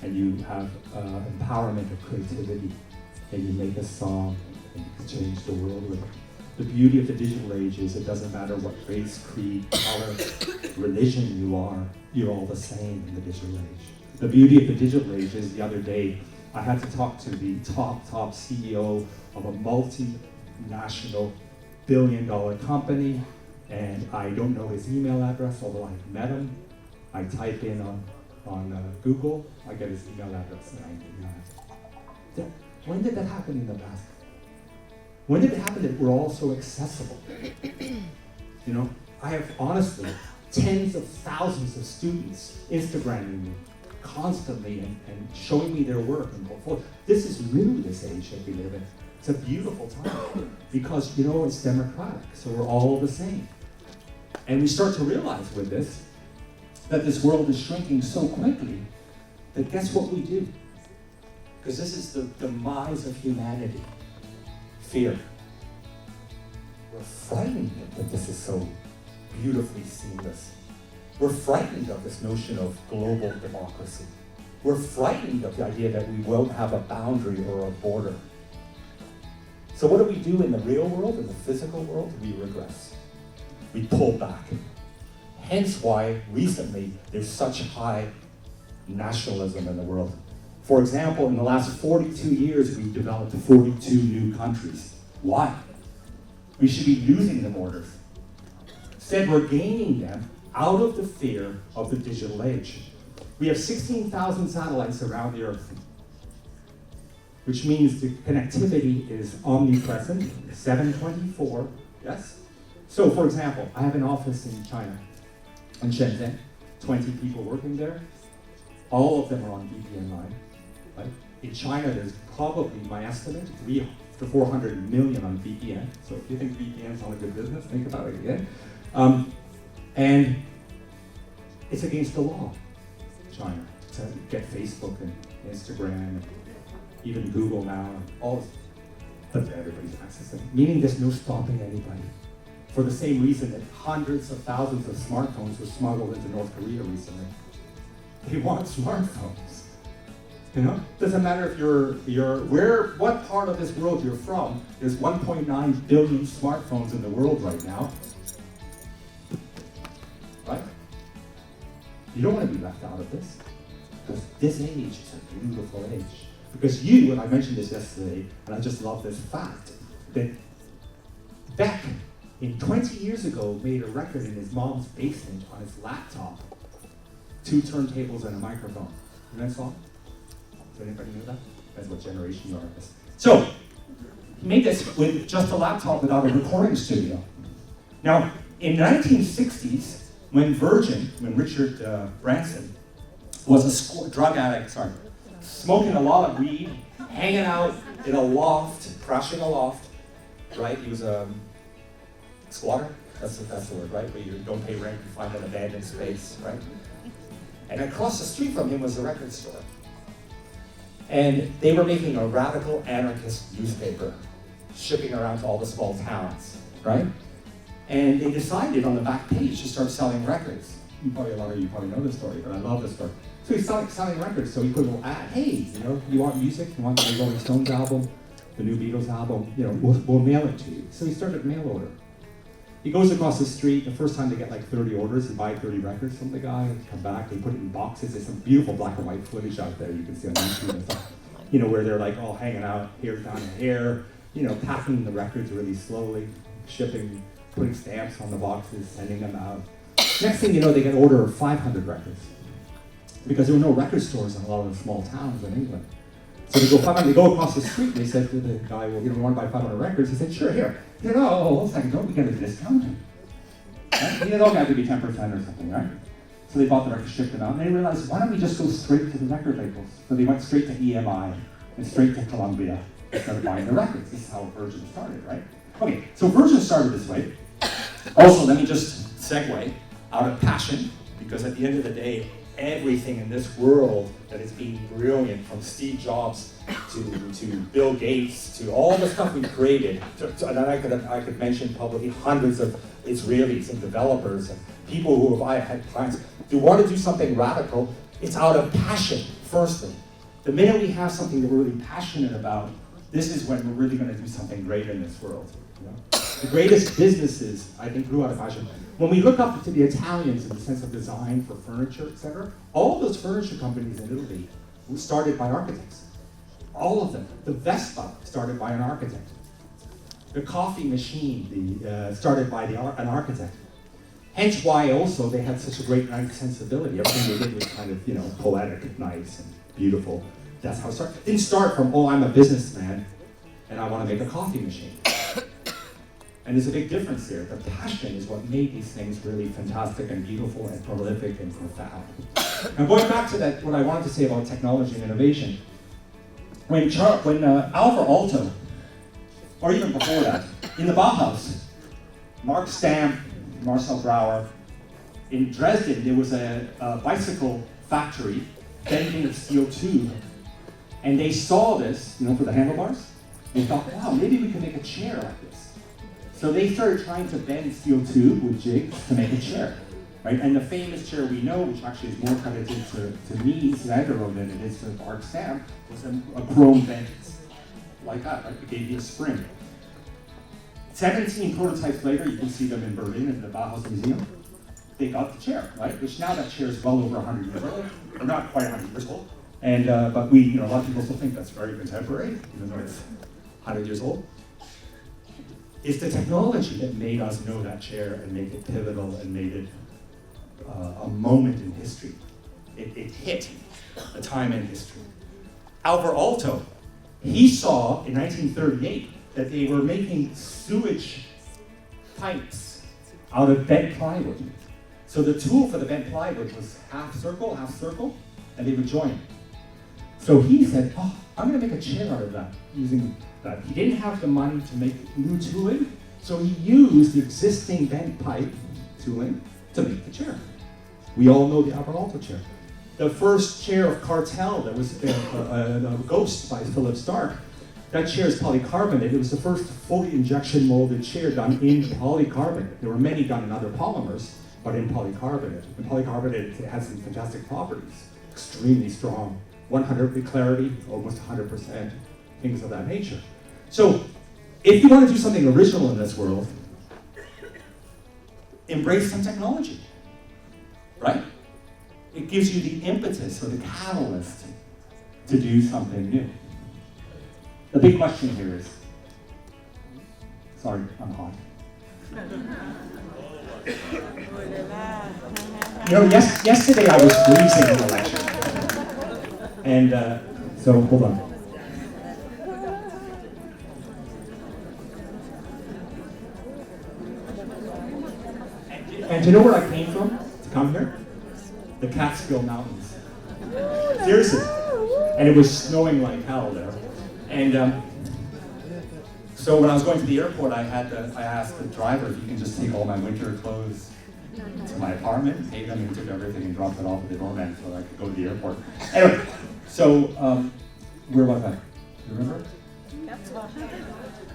and you have empowerment of creativity, and you make a song, and you can change the world with it. The beauty of the digital age is it doesn't matter what race, creed, color, religion you are, you're all the same in the digital age. The beauty of the digital age is the other day, I had to talk to the top CEO of a multinational billion-dollar company, and I don't know his email address, although I've met him. I type in on Google, I get his email address, and I email him. When did that happen in the past? When did it happen that we're all so accessible? You know, I have honestly tens of thousands of students Instagramming me constantly and showing me their work and portfolio. This is new, this age that we live in. It's a beautiful time because, you know, it's democratic, so we're all the same. And we start to realize with this that this world is shrinking so quickly that guess what we do? Because this is the demise of humanity. Fear. We're frightened that this is so beautifully seamless. We're frightened of this notion of global democracy. We're frightened of the idea that we won't have a boundary or a border. So what do we do in the real world, in the physical world? We regress. We pull back. Hence why recently there's such high nationalism in the world. For example, in the last 42 years, we've developed 42 new countries. Why? We should be losing the borders. Instead, we're gaining them out of the fear of the digital age. We have 16,000 satellites around the Earth, which means the connectivity is omnipresent, 7/24, yes? So, for example, I have an office in China, in Shenzhen, 20 people working there. All of them are on VPN line, right? In China, there's probably, my estimate, 300 to 400 million on VPN. So if you think VPN is not a good business, think about it again. And it's against the law, China, to get Facebook and Instagram, and even Google now, and all, but everybody's accessing, meaning there's no stopping anybody. For the same reason that hundreds of thousands of smartphones were smuggled into North Korea recently. They want smartphones. You know, doesn't matter if what part of this world you're from. There's 1.9 billion smartphones in the world right now. Right? You don't want to be left out of this. Because this age is a beautiful age. Because you, and I mentioned this yesterday, and I just love this fact, that Beck, 20 years ago, made a record in his mom's basement on his laptop. 2 turntables and a microphone. You know that song? Does anybody know that? That's what generation you are. So, he made this with just a laptop without a recording studio. Now, in the 1960s, when Richard Branson was a drug addict, smoking a lot of weed, hanging out in a loft, crashing a loft, right? He was a squatter, that's the word, right? Where you don't pay rent, you find an abandoned space, right? And across the street from him was a record store. And they were making a radical anarchist newspaper, shipping around to all the small towns, right? And they decided on the back page to start selling records. A lot of you probably know this story, but I love this story. So he's selling records, so he put a little ad, hey, you want music? You want the Rolling Stones album, the new Beatles album? We'll mail it to you. So he started mail order. He goes across the street, the first time they get like 30 orders, he buys 30 records from the guy, come back, they put it in boxes. There's some beautiful black and white footage out there you can see on YouTube and stuff, where they're like all hanging out here, down here, packing the records really slowly, shipping, putting stamps on the boxes, sending them out. Next thing you know, they get an order of 500 records. Because there were no record stores in a lot of the small towns in England. So they go across the street, and they said to the guy, well, we want to buy 500 records. He said, sure, here. He said, hold on a second, don't we get a discount? Right? It all got to be 10% or something, right? So they bought the records, shipped them out, and they realized, why don't we just go straight to the record labels? So they went straight to EMI and straight to Columbia instead of buying the records. This is how Virgin started, right? Okay, so Virgin started this way. Also, let me just segue out of passion, because at the end of the day, everything in this world that is being brilliant, from Steve Jobs to Bill Gates to all the stuff we've created, and I could mention probably hundreds of Israelis and developers and people who have had clients who want to do something radical. It's out of passion, firstly. The minute we have something that we're really passionate about, this is when we're really going to do something great in this world. The greatest businesses, I think, grew out of passion. When we look up to the Italians in the sense of design for furniture, etc., all those furniture companies in Italy were started by architects. All of them. The Vespa started by an architect. The coffee machine started by an architect. Hence why also they had such a great nice sensibility. Everything they did was kind of, poetic, nice, and beautiful. That's how it started. It didn't start from, I'm a businessman and I want to make a coffee machine. And there's a big difference here. The passion is what made these things really fantastic and beautiful and prolific and profound. Now going back to that, what I wanted to say about technology and innovation, when Alvar Aalto, or even before that, in the Bauhaus, Mark Stamp, Marcel Brauer, in Dresden, there was a bicycle factory bending a steel tube, and they saw this, for the handlebars. They thought, wow, maybe we could make a chair like this. So they started trying to bend steel tube with jigs to make a chair. right? And the famous chair we know, which actually is more credited to me, Zagaro, than it is to Art Sam, was a chrome bent like that, right? It gave you a spring. 17 prototypes later, you can see them in Berlin at the Bauhaus Museum. They got the chair, right? Which now that chair is well over 100 years old, or not quite 100 years old. And but we, a lot of people still think that's very contemporary, even though it's 100 years old. It's the technology that made us know that chair and made it pivotal and made it a moment in history. It hit a time in history. Alvar Aalto, he saw in 1938 that they were making sewage pipes out of bent plywood. So the tool for the bent plywood was half circle, and they would join it. So he said, oh, I'm gonna make a chair out of that, using that. He didn't have the money to make new tooling, so he used the existing bent pipe tooling to make the chair. We all know the Alvar Aalto chair. The first chair of Cartel that was a Ghost by Philip Stark, that chair is polycarbonate. It was the first fully injection molded chair done in polycarbonate. There were many done in other polymers, but in polycarbonate. And polycarbonate, it has some fantastic properties. Extremely strong, 100% clarity, almost 100%, things of that nature. So, if you want to do something original in this world, embrace some technology, right? It gives you the impetus or the catalyst to do something new. The big question here is, sorry, I'm hot. Yesterday I was freezing in the lecture. And so, hold on. And do you know where I came from to come here? The Catskill Mountains. Seriously. And it was snowing like hell there. And so when I was going to the airport, I asked the driver if he can just take all my winter clothes to my apartment, paid them, and took everything and dropped it off at the doorman so I could go to the airport. Anyway, so where was I? You remember?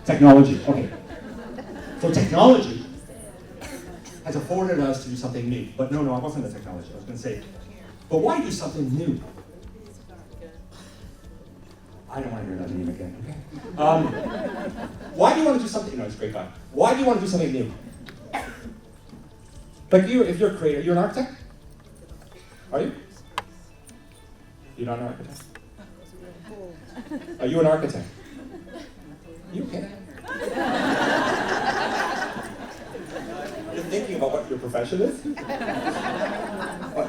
Technology. Okay. So technology has afforded us to do something new. But no, I wasn't the technology. I was going to say, but why do something new? I don't want to hear that name again, okay? Why do you want to do something? No, it's a great guy. Why do you want to do something new? Like if you're a creator, you're an architect? Are you? You're not an architect? Are you an architect? You okay? You're thinking about what your profession is?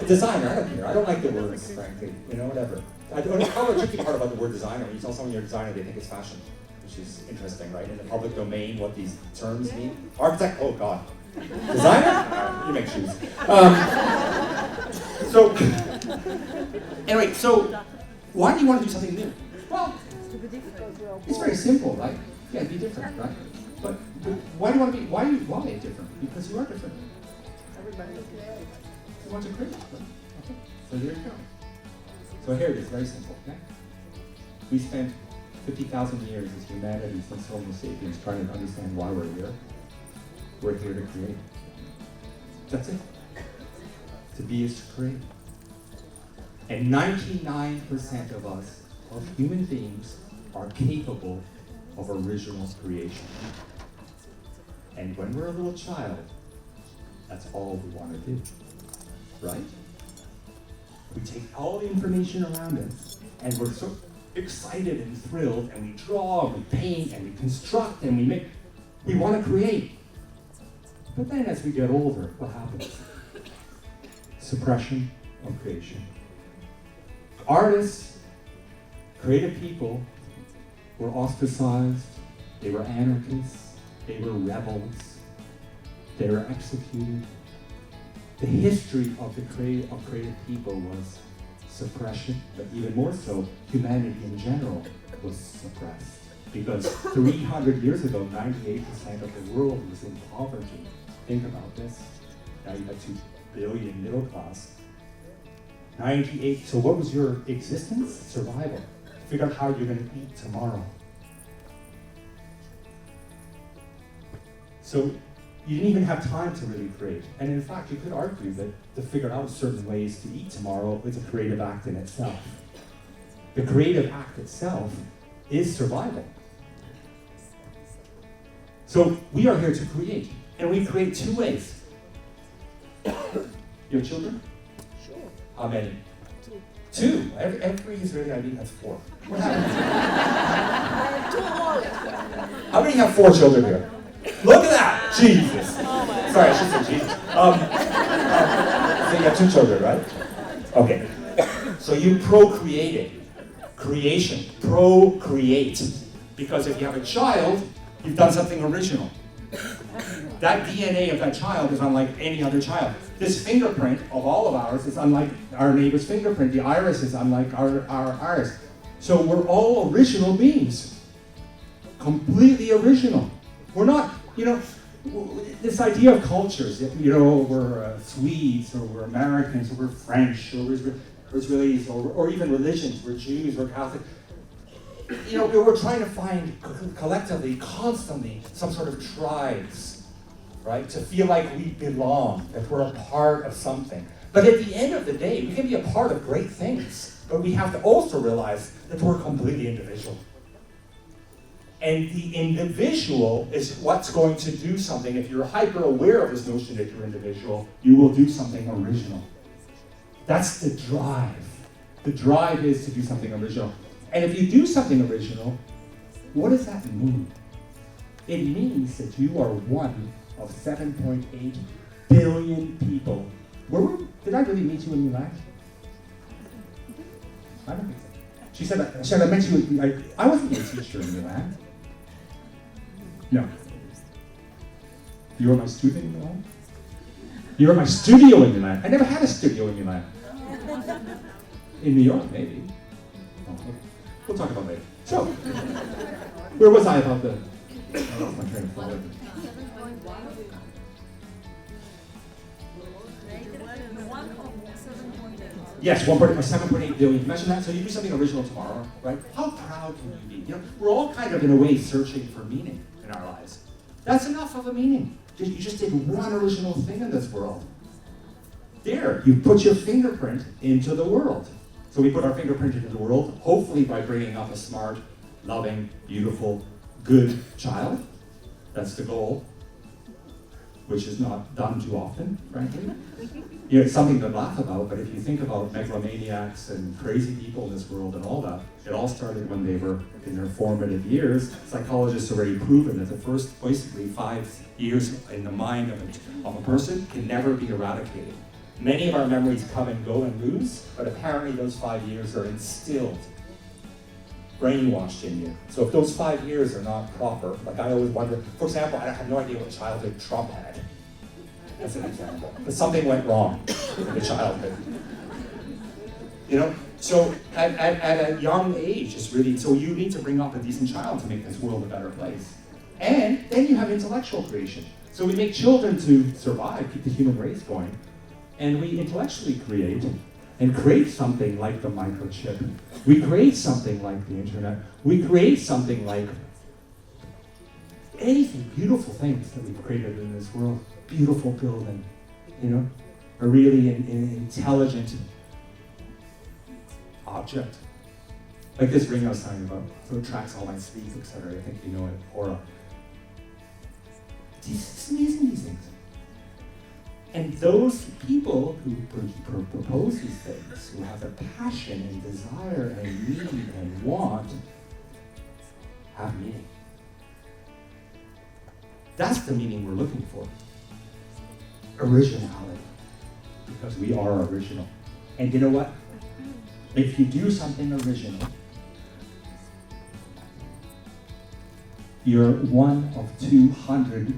Designer, I don't care. I don't like the words, frankly. Whatever. The tricky part about the word designer, when you tell someone you're a designer, they think it's fashion, which is interesting, right? In the public domain, what these terms mean. Architect, oh God. Designer? You make shoes. Anyway, so why do you want to do something new? Well, it's very simple, right? Yeah, be different, right? But why do you want to be? Why different? Because you are different. You want to create. Okay. So here you go. So here it is, very simple. Okay? We spent 50,000 years as humanity since Homo sapiens trying to understand why we're here. We're here to create. That's it. To be is to create. And 99% of us, of human beings, are capable of original creation. And when we're a little child, that's all we want to do, right? We take all the information around us, and we're so excited and thrilled, and we draw, and we paint, and we construct, and we want to create. But then as we get older, what happens? Suppression of creation. Artists, creative people, were ostracized, they were anarchists, they were rebels, they were executed. The history of creative people was suppression, but even more so, humanity in general was suppressed. Because 300 years ago, 98% of the world was in poverty. Think about this. Now you have 2 billion middle class. 98, so what was your existence? Survival. Figure out how you're going to eat tomorrow. So you didn't even have time to really create. And in fact, you could argue that to figure out certain ways to eat tomorrow is a creative act in itself. The creative act itself is survival. So we are here to create, and we create two ways. You have children? Sure. How many? Two. Every Israeli I meet has four. What happened? How many have four children here? Look at that! Jesus! Sorry, I should say Jesus. So you have two children, right? Okay. So you procreated. Creation. Procreate. Because if you have a child, you've done something original. That DNA of that child is unlike any other child. This fingerprint of all of ours is unlike our neighbor's fingerprint. The iris is unlike our iris. So we're all original beings. Completely original. We're not, this idea of cultures, we're Swedes, or we're Americans, or we're French, or we're Israelis, or even religions, we're Jews, we're Catholic. We're trying to find collectively, constantly, some sort of tribes, right? To feel like we belong, that we're a part of something. But at the end of the day, we can be a part of great things, but we have to also realize that we're completely individual. And the individual is what's going to do something. If you're hyper aware of this notion that you're individual, you will do something original. That's the drive. The drive is to do something original. And if you do something original, what does that mean? It means that you are one of 7.8 billion people. Did I really meet you in Milan? I don't think so. She said I met you. I wasn't your teacher in Milan. No. You were my student in Milan? You were my studio in Milan. I never had a studio in Milan. In New York, maybe. We'll talk about it later. So, where was I about the... I lost my train of thought. Yes, 7.8 billion. Imagine that. So you do something original tomorrow, right? How proud can you be? We're all kind of, in a way, searching for meaning in our lives. That's enough of a meaning. You just did one original thing in this world. There, you put your fingerprint into the world. So we put our fingerprint into the world, hopefully by bringing up a smart, loving, beautiful, good child. That's the goal, which is not done too often, frankly. It's something to laugh about, but if you think about megalomaniacs and crazy people in this world and all that, it all started when they were in their formative years. Psychologists have already proven that the first, basically, 5 years in the mind of a person can never be eradicated. Many of our memories come and go and lose, but apparently those 5 years are instilled, brainwashed in you. So if those 5 years are not proper, like I always wonder, for example, I have no idea what childhood Trump had. That's an example. But something went wrong in the childhood. So at a young age, it's really, so you need to bring up a decent child to make this world a better place. And then you have intellectual creation. So we make children to survive, keep the human race going. And we intellectually create something like the microchip. We create something like the internet. We create something like anything, beautiful things that we've created in this world. Beautiful building, a really intelligent object. Like this ring I was talking about, so it tracks all my sleep, etc. I think you know it, Aura. It's amazing, these things. And those people who propose these things, who have the passion and desire and need and want, have meaning. That's the meaning we're looking for. Originality. Because we are original. And you know what? If you do something original, you're one of 200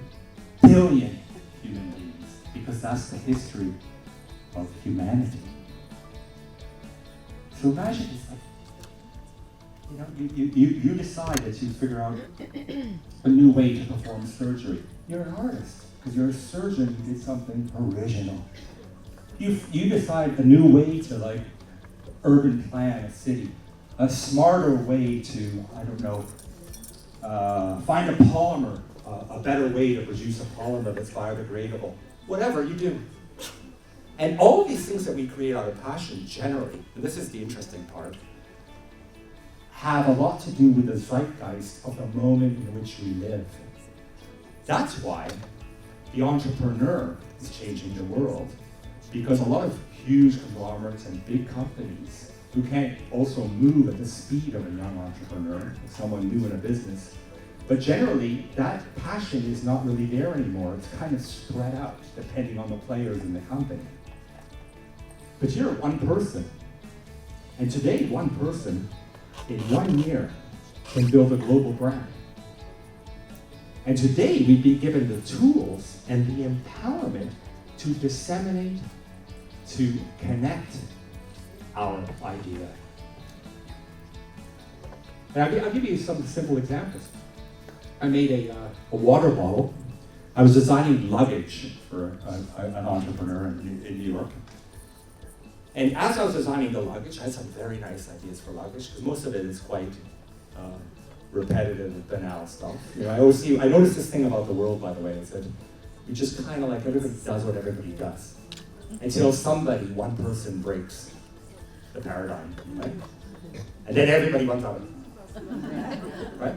billion human beings. Because that's the history of humanity. So imagine it's like, you decide that you figure out a new way to perform surgery. You're an artist. Because you're a surgeon who did something original. You decide a new way to urban plan a city, a smarter way to, find a polymer a better way to produce a polymer that's biodegradable. Whatever you do. And all of these things that we create out of passion generally, and this is the interesting part, have a lot to do with the zeitgeist of the moment in which we live. That's why the entrepreneur is changing the world, because a lot of huge conglomerates and big companies who can't also move at the speed of a young entrepreneur, someone new in a business, but generally that passion is not really there anymore. It's kind of spread out depending on the players in the company. But you're one person, and today one person in 1 year can build a global brand. And today we'd be given the tools and the empowerment to disseminate, to connect our idea. And I'll give you some simple examples. I made a water bottle. I was designing luggage for an entrepreneur in New York. And as I was designing the luggage, I had some very nice ideas for luggage, because most of it is quite repetitive and banal stuff. You know, I noticed this thing about the world, by the way, is that we just kind of like, everybody does what everybody does. Until somebody, one person, breaks the paradigm, right? And then everybody runs out of it, right?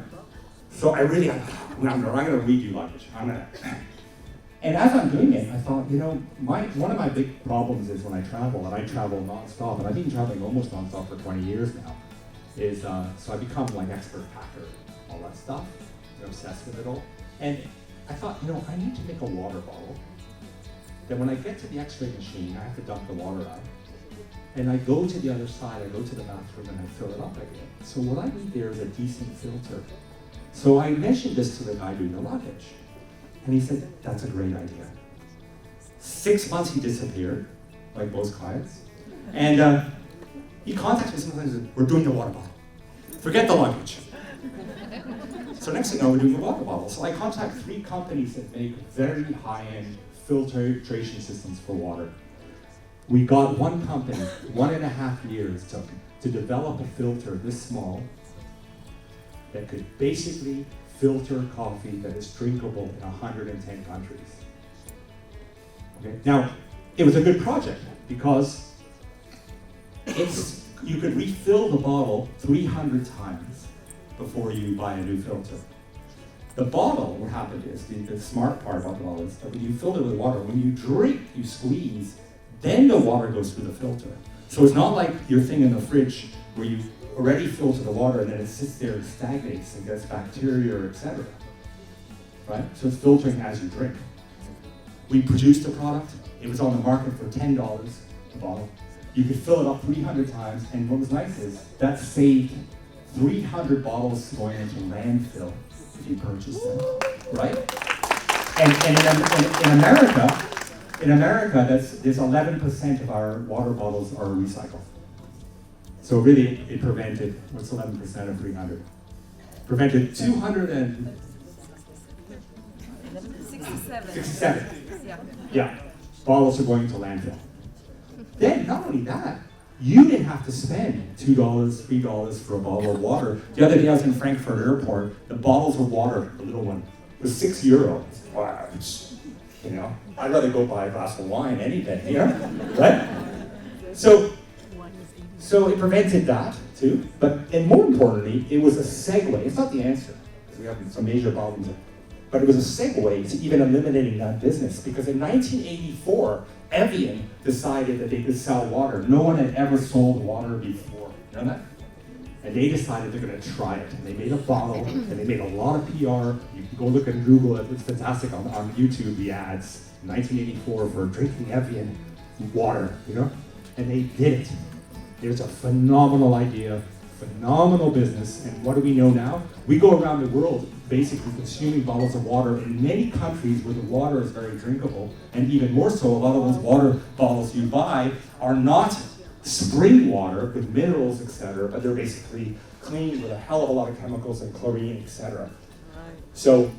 So I'm going to redo luggage. And as I'm doing it, I thought, you know, one of my big problems is when I travel, and I travel nonstop, and I've been traveling almost nonstop for 20 years now, is, so I become like expert packer, all that stuff. I'm obsessed with it all. And I thought, you know, I need to make a water bottle. Then when I get to the X-ray machine, I have to dump the water out. And I go to the other side, I go to the bathroom, and I fill it up again. So what I need there is a decent filter. So I mentioned this to the guy doing the luggage. And he said, that's a great idea. 6 months he disappeared, like most clients. And he contacted me sometimes and said, we're doing the water bottle. Forget the luggage. So next thing I know, we're doing the water bottle. So I contact 3 companies that make very high-end filtration systems for water. We got one company, 1.5 years to develop a filter this small that could basically filter coffee that is drinkable in 110 countries. Okay. Now, it was a good project because you could refill the bottle 300 times before you buy a new filter. The bottle, what happened is, the smart part about the bottle is that when you fill it with water, when you drink, you squeeze, then the water goes through the filter. So it's not like your thing in the fridge where you already filter the water and then it sits there and stagnates and gets bacteria, etc. Right? So it's filtering as you drink. We produced a product. It was on the market for $10 a bottle. You could fill it up 300 times, and what was nice is that saved 300 bottles going into landfill if you purchased them, right? And in America, there's 11% of our water bottles are recycled. So really, it prevented, what's 11% of 300? Prevented 267. Yeah, bottles are going to landfill. Then, not only that, you didn't have to spend $2, $3 for a bottle of water. The other day I was in Frankfurt Airport, the bottles of water, the little one, was €6. Wow, you know, I'd rather go buy a glass of wine any day, you know, right? So it prevented that too, and more importantly, it was a segue. It's not the answer, because we have some major problems, but it was a segue to even eliminating that business, because in 1984, Evian decided that they could sell water. No one had ever sold water before, you know that? And they decided they're going to try it. And they made a bottle, and they made a lot of PR. You can go look and Google it. It's fantastic on YouTube, the ads. 1984 for drinking Evian water, you know? And they did it. It was a phenomenal idea, phenomenal business. And what do we know now? We go around the world basically consuming bottles of water in many countries where the water is very drinkable. And even more so, a lot of those water bottles you buy are not spring water with minerals, etc., but they're basically cleaned with a hell of a lot of chemicals and chlorine, etc. So,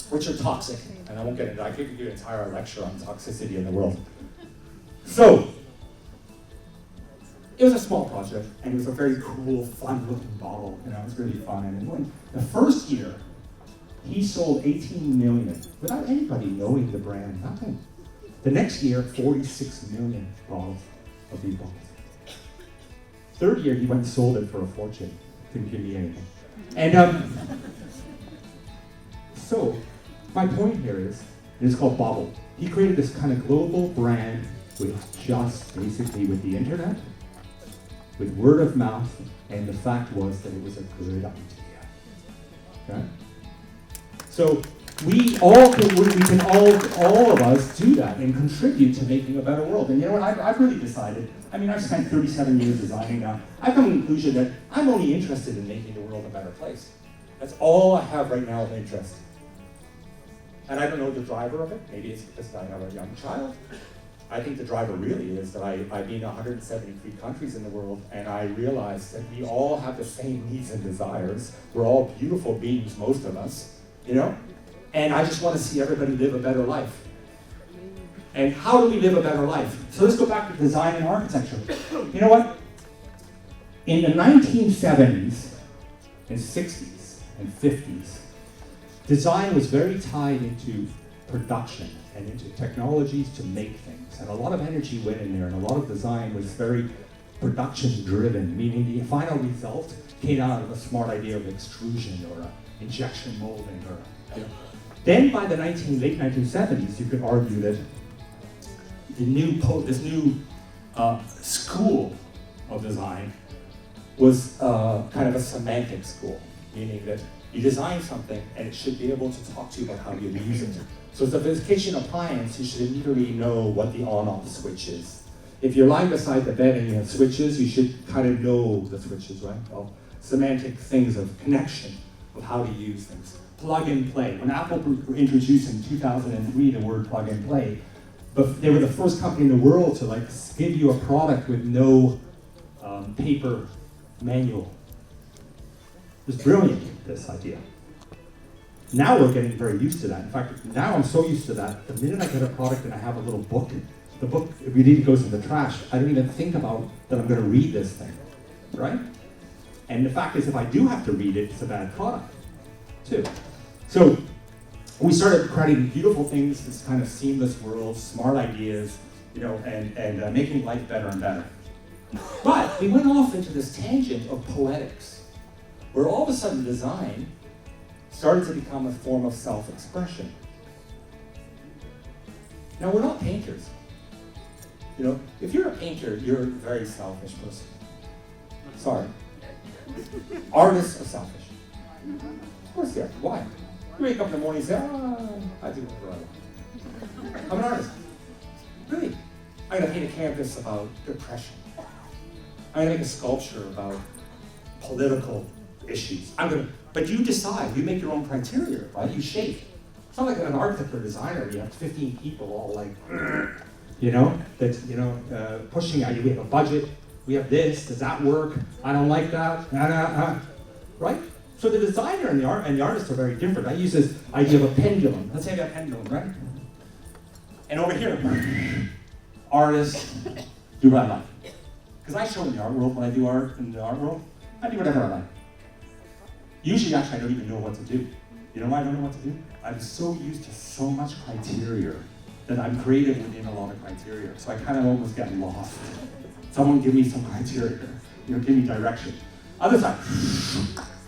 which are toxic, and I won't get into that. I could give you an entire lecture on toxicity in the world. So, it was a small project, and it was a very cool, fun-looking bottle, and it was really fun. And when the first year, He sold 18 million without anybody knowing the brand, nothing. The next year, 46 million bottles of these bottles. Third year, he went and sold it for a fortune. Didn't give me anything. And so, my point here is, it's called Bobble. He created this kind of global brand with just basically with the internet, with word of mouth, and the fact was that it was a good idea. Okay? So we all can all of us do that and contribute to making a better world. And you know what? I've really decided. I mean, I've spent 37 years designing now. I've come to the conclusion that I'm only interested in making the world a better place. That's all I have right now of interest. And I don't know the driver of it. Maybe it's because I have a young child. I think the driver really is that I've been in 173 countries in the world, and I realize that we all have the same needs and desires. We're all beautiful beings, most of us, you know? And I just want to see everybody live a better life. And how do we live a better life? So let's go back to design and architecture. You know what? In the 1970s and 60s and 50s, design was very tied into production and into technologies to make things. And a lot of energy went in there, and a lot of design was very production driven, meaning the final result came out of a smart idea of extrusion or injection molding. Or, you know. Then by the late 1970s, you could argue that this new school of design was kind of a semantic school, meaning that you design something and it should be able to talk to you about how you use it. So as a kitchen appliance, you should immediately know what the on-off switch is. If you're lying beside the bed and you have switches, you should kind of know the switches, right? Well, semantic things of connection, of how to use things. Plug and play. When Apple introduced in 2003 the word plug and play, but they were the first company in the world to like give you a product with no paper manual. It was brilliant, this idea. Now we're getting very used to that. In fact, now I'm so used to that, the minute I get a product and I have a little book, the book immediately goes in the trash. I don't even think about that I'm going to read this thing, right? And the fact is, if I do have to read it, it's a bad product, too. So we started creating beautiful things, this kind of seamless world, smart ideas, you know, and making life better and better. But we went off into this tangent of poetics, where all of a sudden design started to become a form of self-expression. Now, we're not painters. You know, if you're a painter, you're a very selfish person. Sorry. Artists are selfish. Of course they are. Why? You wake up in the morning and say, I do whatever I want. I'm an artist. Really. I'm going to paint a canvas about depression. I'm going to make a sculpture about political issues. But you decide, you make your own criteria, right? You shape. It's not like an architect or designer where you have 15 people all like, you know, that's, you know, pushing at you. We have a budget, we have this, does that work? I don't like that, right? So the designer and the artist are very different. I use this idea of a pendulum. Let's say I got a pendulum, right? And over here, artists do what I like. Because I show in the art world, when I do art in the art world, I do whatever I like. Usually, actually, I don't even know what to do. You know why I don't know what to do? I'm so used to so much criteria that I'm creative within a lot of criteria. So I kind of almost get lost. Someone give me some criteria, you know, give me direction. Other side,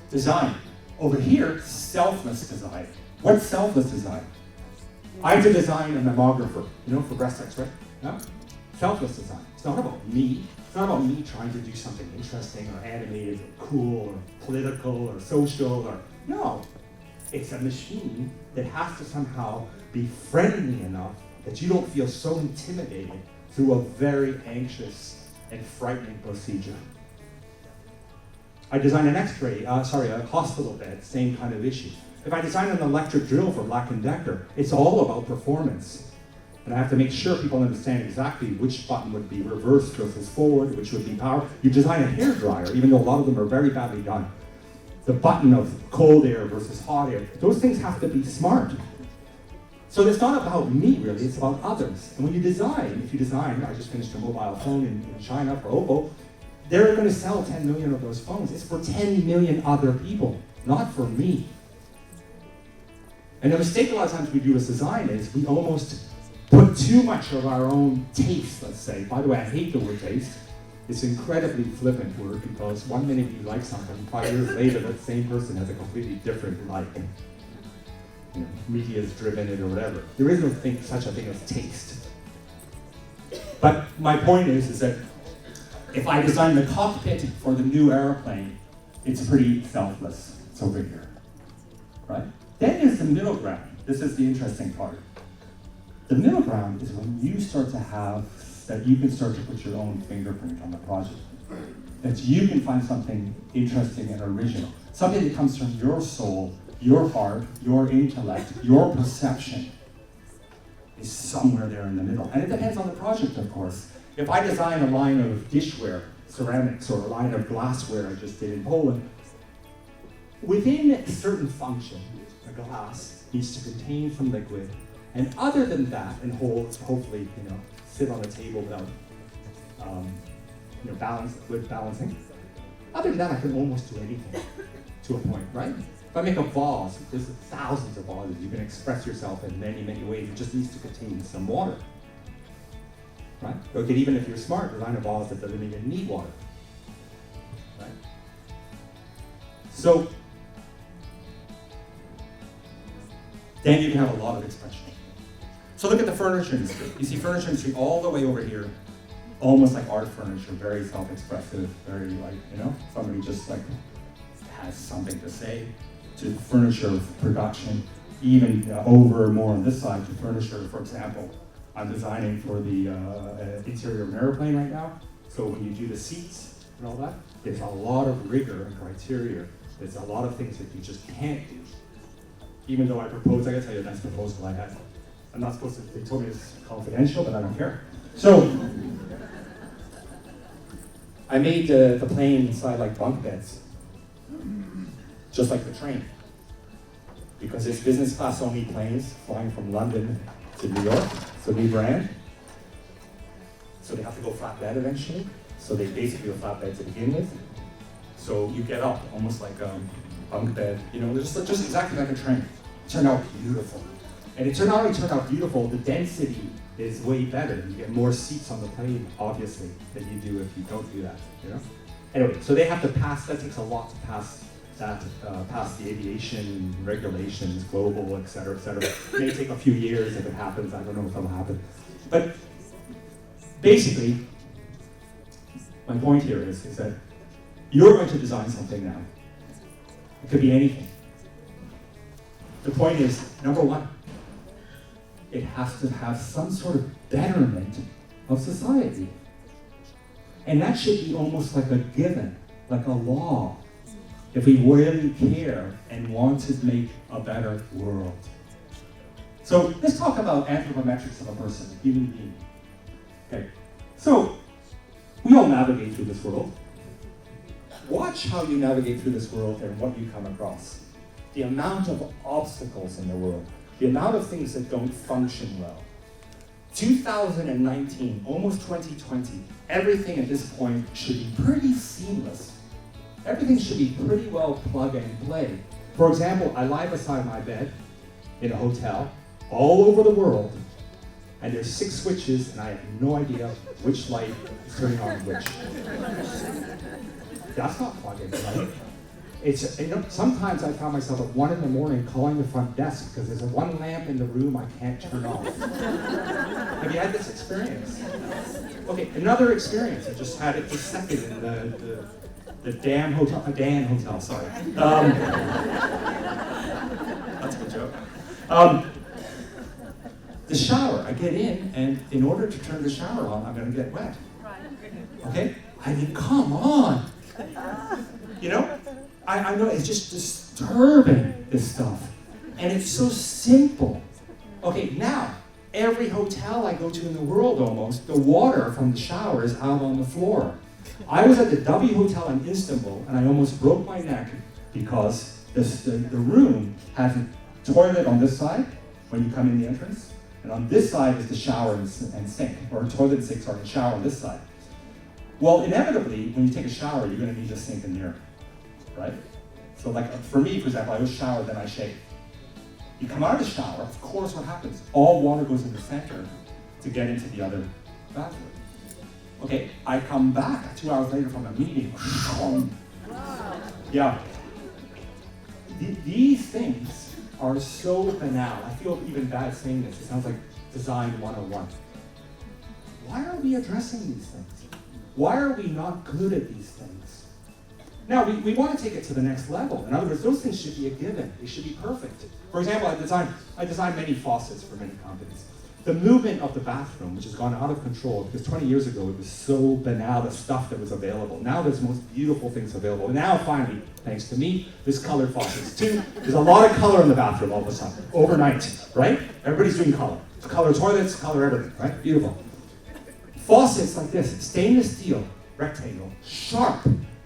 design. Over here, selfless design. What's selfless design? I had to design a mammographer, you know, for breast X-ray. No? Selfless design. It's not about me. It's not about me trying to do something interesting or animated or cool or political or social or, no. It's a machine that has to somehow be friendly enough that you don't feel so intimidated through a very anxious and frightening procedure. I designed an a hospital bed, same kind of issue. If I design an electric drill for Black & Decker, it's all about performance. And I have to make sure people understand exactly which button would be reversed versus forward, which would be power. You design a hairdryer, even though a lot of them are very badly done. The button of cold air versus hot air, those things have to be smart. So it's not about me, really, it's about others. And when you design, if you design, I just finished a mobile phone in China for Oppo, they're going to sell 10 million of those phones. It's for 10 million other people, not for me. And the mistake a lot of times we do as design is we almost put too much of our own taste, let's say. By the way, I hate the word taste. It's an incredibly flippant word because one minute you like something, 5 years later that same person has a completely different like. You know, media's driven it or whatever. There is no such a thing as taste. But my point is that if I design the cockpit for the new airplane, it's pretty selfless. It's over here, right? Then there's the middle ground. This is the interesting part. The middle ground is when you start to have that you can start to put your own fingerprint on the project. That you can find something interesting and original. Something that comes from your soul, your heart, your intellect, your perception is somewhere there in the middle. And it depends on the project, of course. If I design a line of dishware, ceramics, or a line of glassware I just did in Poland, within a certain function, the glass needs to contain some liquid, and other than that, and hold, hopefully, sit on a table without, balancing. Other than that, I can almost do anything to a point, right? If I make a vase, there's thousands of vases. You can express yourself in many, many ways. It just needs to contain some water, right? Okay, even if you're smart, design a vase that doesn't even need water, right? So then you can have a lot of expression. So look at the furniture industry. You see furniture industry all the way over here, almost like art furniture, very self-expressive, very somebody just like has something to say, to furniture production, even over more on this side to furniture. For example, I'm designing for the interior of an airplane right now. So when you do the seats and all that, there's a lot of rigor and criteria. There's a lot of things that you just can't do. Even though I gotta tell you, that's the proposal I had. I'm not supposed to, they told me it's confidential, but I don't care. So, I made the plane inside like bunk beds, just like the train. Because it's business class only planes flying from London to New York, it's a new brand. So they have to go flatbed eventually. So they basically go flatbed to begin with. So you get up almost like a bunk bed, just exactly like a train. It turned out beautiful. And it turned out beautiful, the density is way better. You get more seats on the plane, obviously, than you do if you don't do that, Anyway, so they have to pass, that takes a lot to pass that, pass the aviation regulations, global, et cetera, et cetera. It may take a few years if it happens, I don't know if it'll happen. But basically, my point here is that you're going to design something now. It could be anything. The point is, number one, it has to have some sort of betterment of society. And that should be almost like a given, like a law, if we really care and want to make a better world. So let's talk about anthropometrics of a person, a human being. Okay, so we all navigate through this world. Watch how you navigate through this world and what you come across. The amount of obstacles in the world. The amount of things that don't function well. 2019, almost 2020, everything at this point should be pretty seamless. Everything should be pretty well plug and play. For example, I lie beside my bed in a hotel all over the world, and there's 6 switches, and I have no idea which light is turning on which. That's not plug and play. Sometimes I found myself at 1 a.m. calling the front desk because there's one lamp in the room I can't turn off. Have you had this experience? Okay, another experience. I just had it this second in the Dan Hotel, sorry. That's a good joke. The shower, I get in, and in order to turn the shower on, I'm gonna get wet. Okay? I mean, come on. I know it's just disturbing, this stuff. And it's so simple. Okay, now, every hotel I go to in the world almost, the water from the shower is out on the floor. I was at the W Hotel in Istanbul, and I almost broke my neck because the room has a toilet on this side when you come in the entrance, and on this side is the shower and sink, or toilet and sink, sorry, and shower on this side. Well, inevitably, when you take a shower, you're going to need a sink and mirror, right? So like for me, for example, I always shower, then I shave. You come out of the shower, of course what happens? All water goes in the center to get into the other bathroom. Okay, I come back 2 hours later from a meeting. Yeah. These things are so banal. I feel even bad saying this. It sounds like design 101. Why are we addressing these things? Why are we not good at these things? Now, we want to take it to the next level. In other words, those things should be a given. They should be perfect. For example, I designed many faucets for many companies. The movement of the bathroom, which has gone out of control, because 20 years ago it was so banal, the stuff that was available. Now there's the most beautiful things available. Now finally, thanks to me, there's colored faucets too. There's a lot of color in the bathroom all of a sudden, overnight, right? Everybody's doing color. Color toilets, color everything, right? Beautiful. Faucets like this, stainless steel, rectangle, sharp.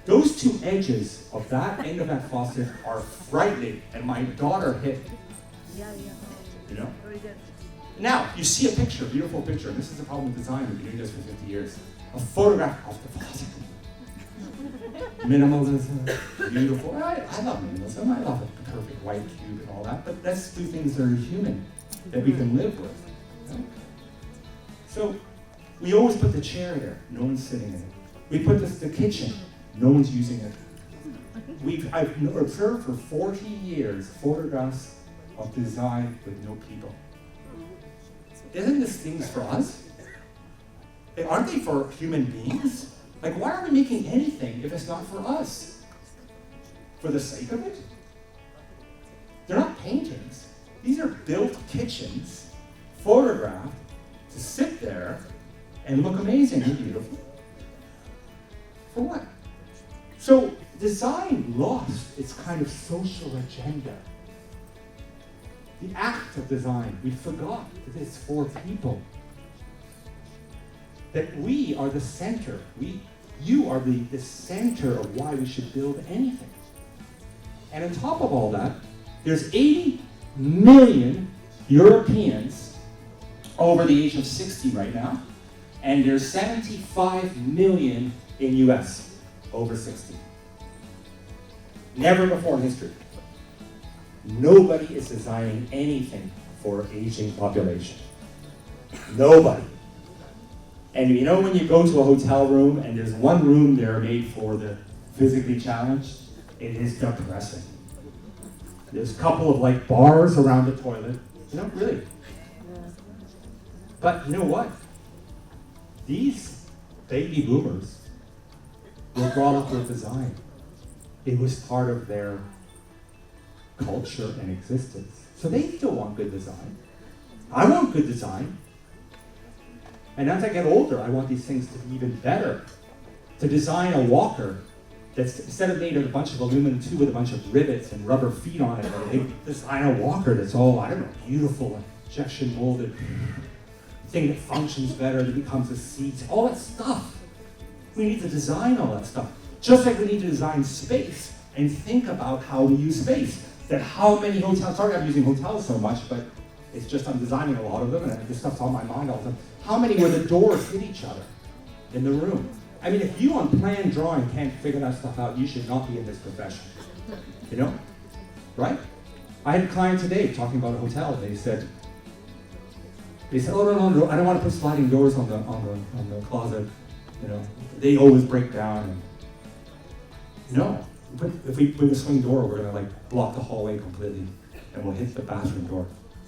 Those two edges of that end of that faucet are frightening, and my daughter hit, you know? Now, you see a picture, a beautiful picture, and this is the problem with design. We've been doing this for 50 years. A photograph of the faucet. Minimalism, beautiful. I love minimalism. I love a perfect white cube and all that, but let's do things that are human, that we can live with. You know? So, we always put the chair there. No one's sitting in it. We put the kitchen. No one's using it. I've observed for 40 years photographs of design with no people. Isn't this things for us? Aren't they for human beings? Like, why are we making anything if it's not for us? For the sake of it? They're not paintings. These are built kitchens, photographed, to sit there and look amazing and beautiful. For what? So, design lost its kind of social agenda. The act of design, we forgot that it's for people. That we are the center. You are the center of why we should build anything. And on top of all that, there's 80 million Europeans over the age of 60 right now, and there's 75 million in US over 60. Never before in history. Nobody is designing anything for an aging population. Nobody. And you know when you go to a hotel room and there's one room there made for the physically challenged, it is depressing. There's a couple of like bars around the toilet. You know, really. But you know what? These baby boomers were brought up with design. It was part of their culture and existence. So they still want good design. I want good design. And as I get older, I want these things to be even better. To design a walker that's, instead of made of a bunch of aluminum tube with a bunch of rivets and rubber feet on it, they design a walker that's all, I don't know, beautiful, injection molded, thing that functions better, that becomes a seat, all that stuff. We need to design all that stuff. Just like we need to design space and think about how we use space. That how many hotels, sorry I'm using hotels so much, but it's just I'm designing a lot of them and this stuff's on my mind all the time. How many where the doors hit each other in the room? I mean, if you on plan drawing can't figure that stuff out, you should not be in this profession. You know? Right? I had a client today talking about a hotel. They said, oh no, I don't want to put sliding doors on the closet. You know, they always break down. And, no. If we put a swing door, we're gonna like block the hallway completely, and we'll hit the bathroom door.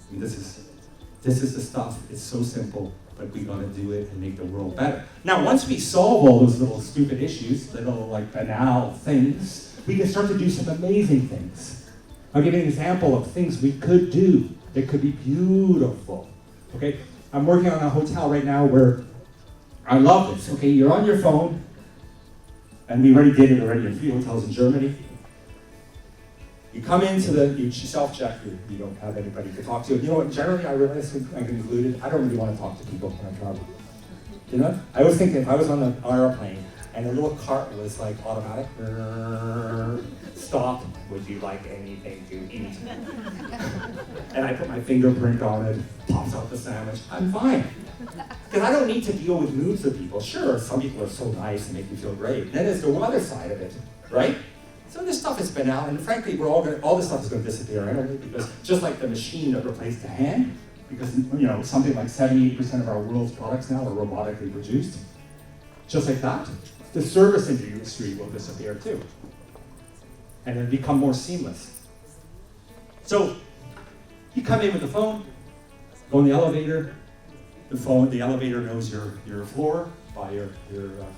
I mean, this is the stuff. It's so simple, but we gotta do it and make the world better. Now, once we solve all those little stupid issues, little like banal things, we can start to do some amazing things. I'll give you an example of things we could do that could be beautiful. Okay, I'm working on a hotel right now where I love this. Okay, you're on your phone. And we already did it already in 3 hotels in Germany. You come into you self-check, you don't have anybody to talk to. You know what, generally I realize I concluded, I don't really want to talk to people when I travel. You know, I was thinking if I was on an airplane and the little cart was like automatic, stop, would you like anything to eat? And I put my fingerprint on it, pops out the sandwich, I'm fine. Because I don't need to deal with moods of people. Sure, some people are so nice and make me feel great. Then there's the other side of it, right? So this stuff has been out, and frankly, all this stuff is going to disappear anyway, because just like the machine that replaced the hand, because something like 78% of our world's products now are robotically produced, just like that, the service industry will disappear too, and it'll become more seamless. So you come in with the phone, go in the elevator. The elevator knows your floor by your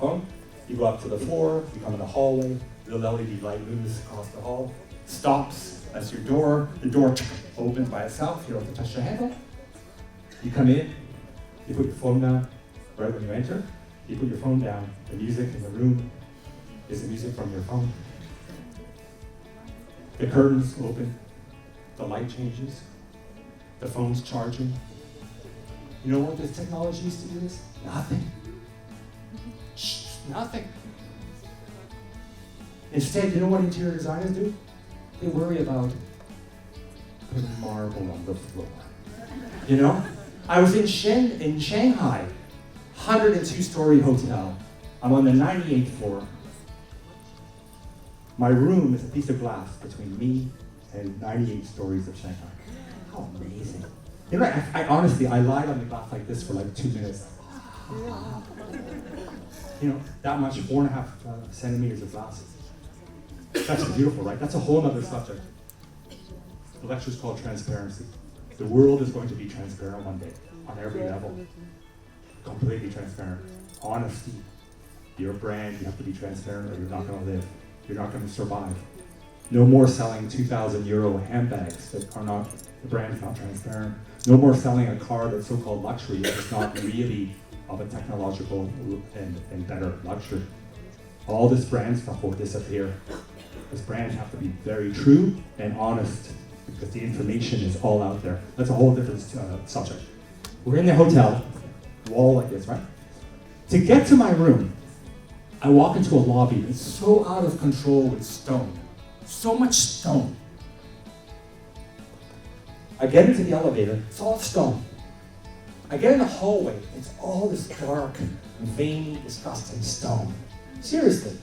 phone. You go up to the floor, you come in the hallway, the LED light moves across the hall, stops, that's your door, the door opens by itself, you don't have to touch the handle. You come in, you put your phone down, right when you enter, you put your phone down, the music in the room is the music from your phone. The curtains open, the light changes, the phone's charging. You know what this technology used to do this? Nothing. Shh, nothing. Instead, you know what interior designers do? They worry about putting marble on the floor. You know? I was in Shanghai, 102-story hotel. I'm on the 98th floor. My room is a piece of glass between me and 98 stories of Shanghai. How amazing. You know, I honestly, I lied on the glass like this for like 2 minutes. You know, that much, 4.5 centimeters of glass. That's beautiful, right? That's a whole other subject. The lecture is called Transparency. The world is going to be transparent one day, on every level. Completely transparent. Honesty. Your brand, you have to be transparent or you're not going to live. You're not going to survive. No more selling 2,000 euro handbags that are not, the brand is not transparent. No more selling a car that's so-called luxury that is not really of a technological and better luxury. All this brand stuff will disappear. This brands have to be very true and honest because the information is all out there. That's a whole different subject. We're in the hotel, wall like this, right? To get to my room, I walk into a lobby that's so out of control with stone. So much stone. I get into the elevator, it's all stone. I get in the hallway, it's all this dark, veiny, disgusting stone. Seriously.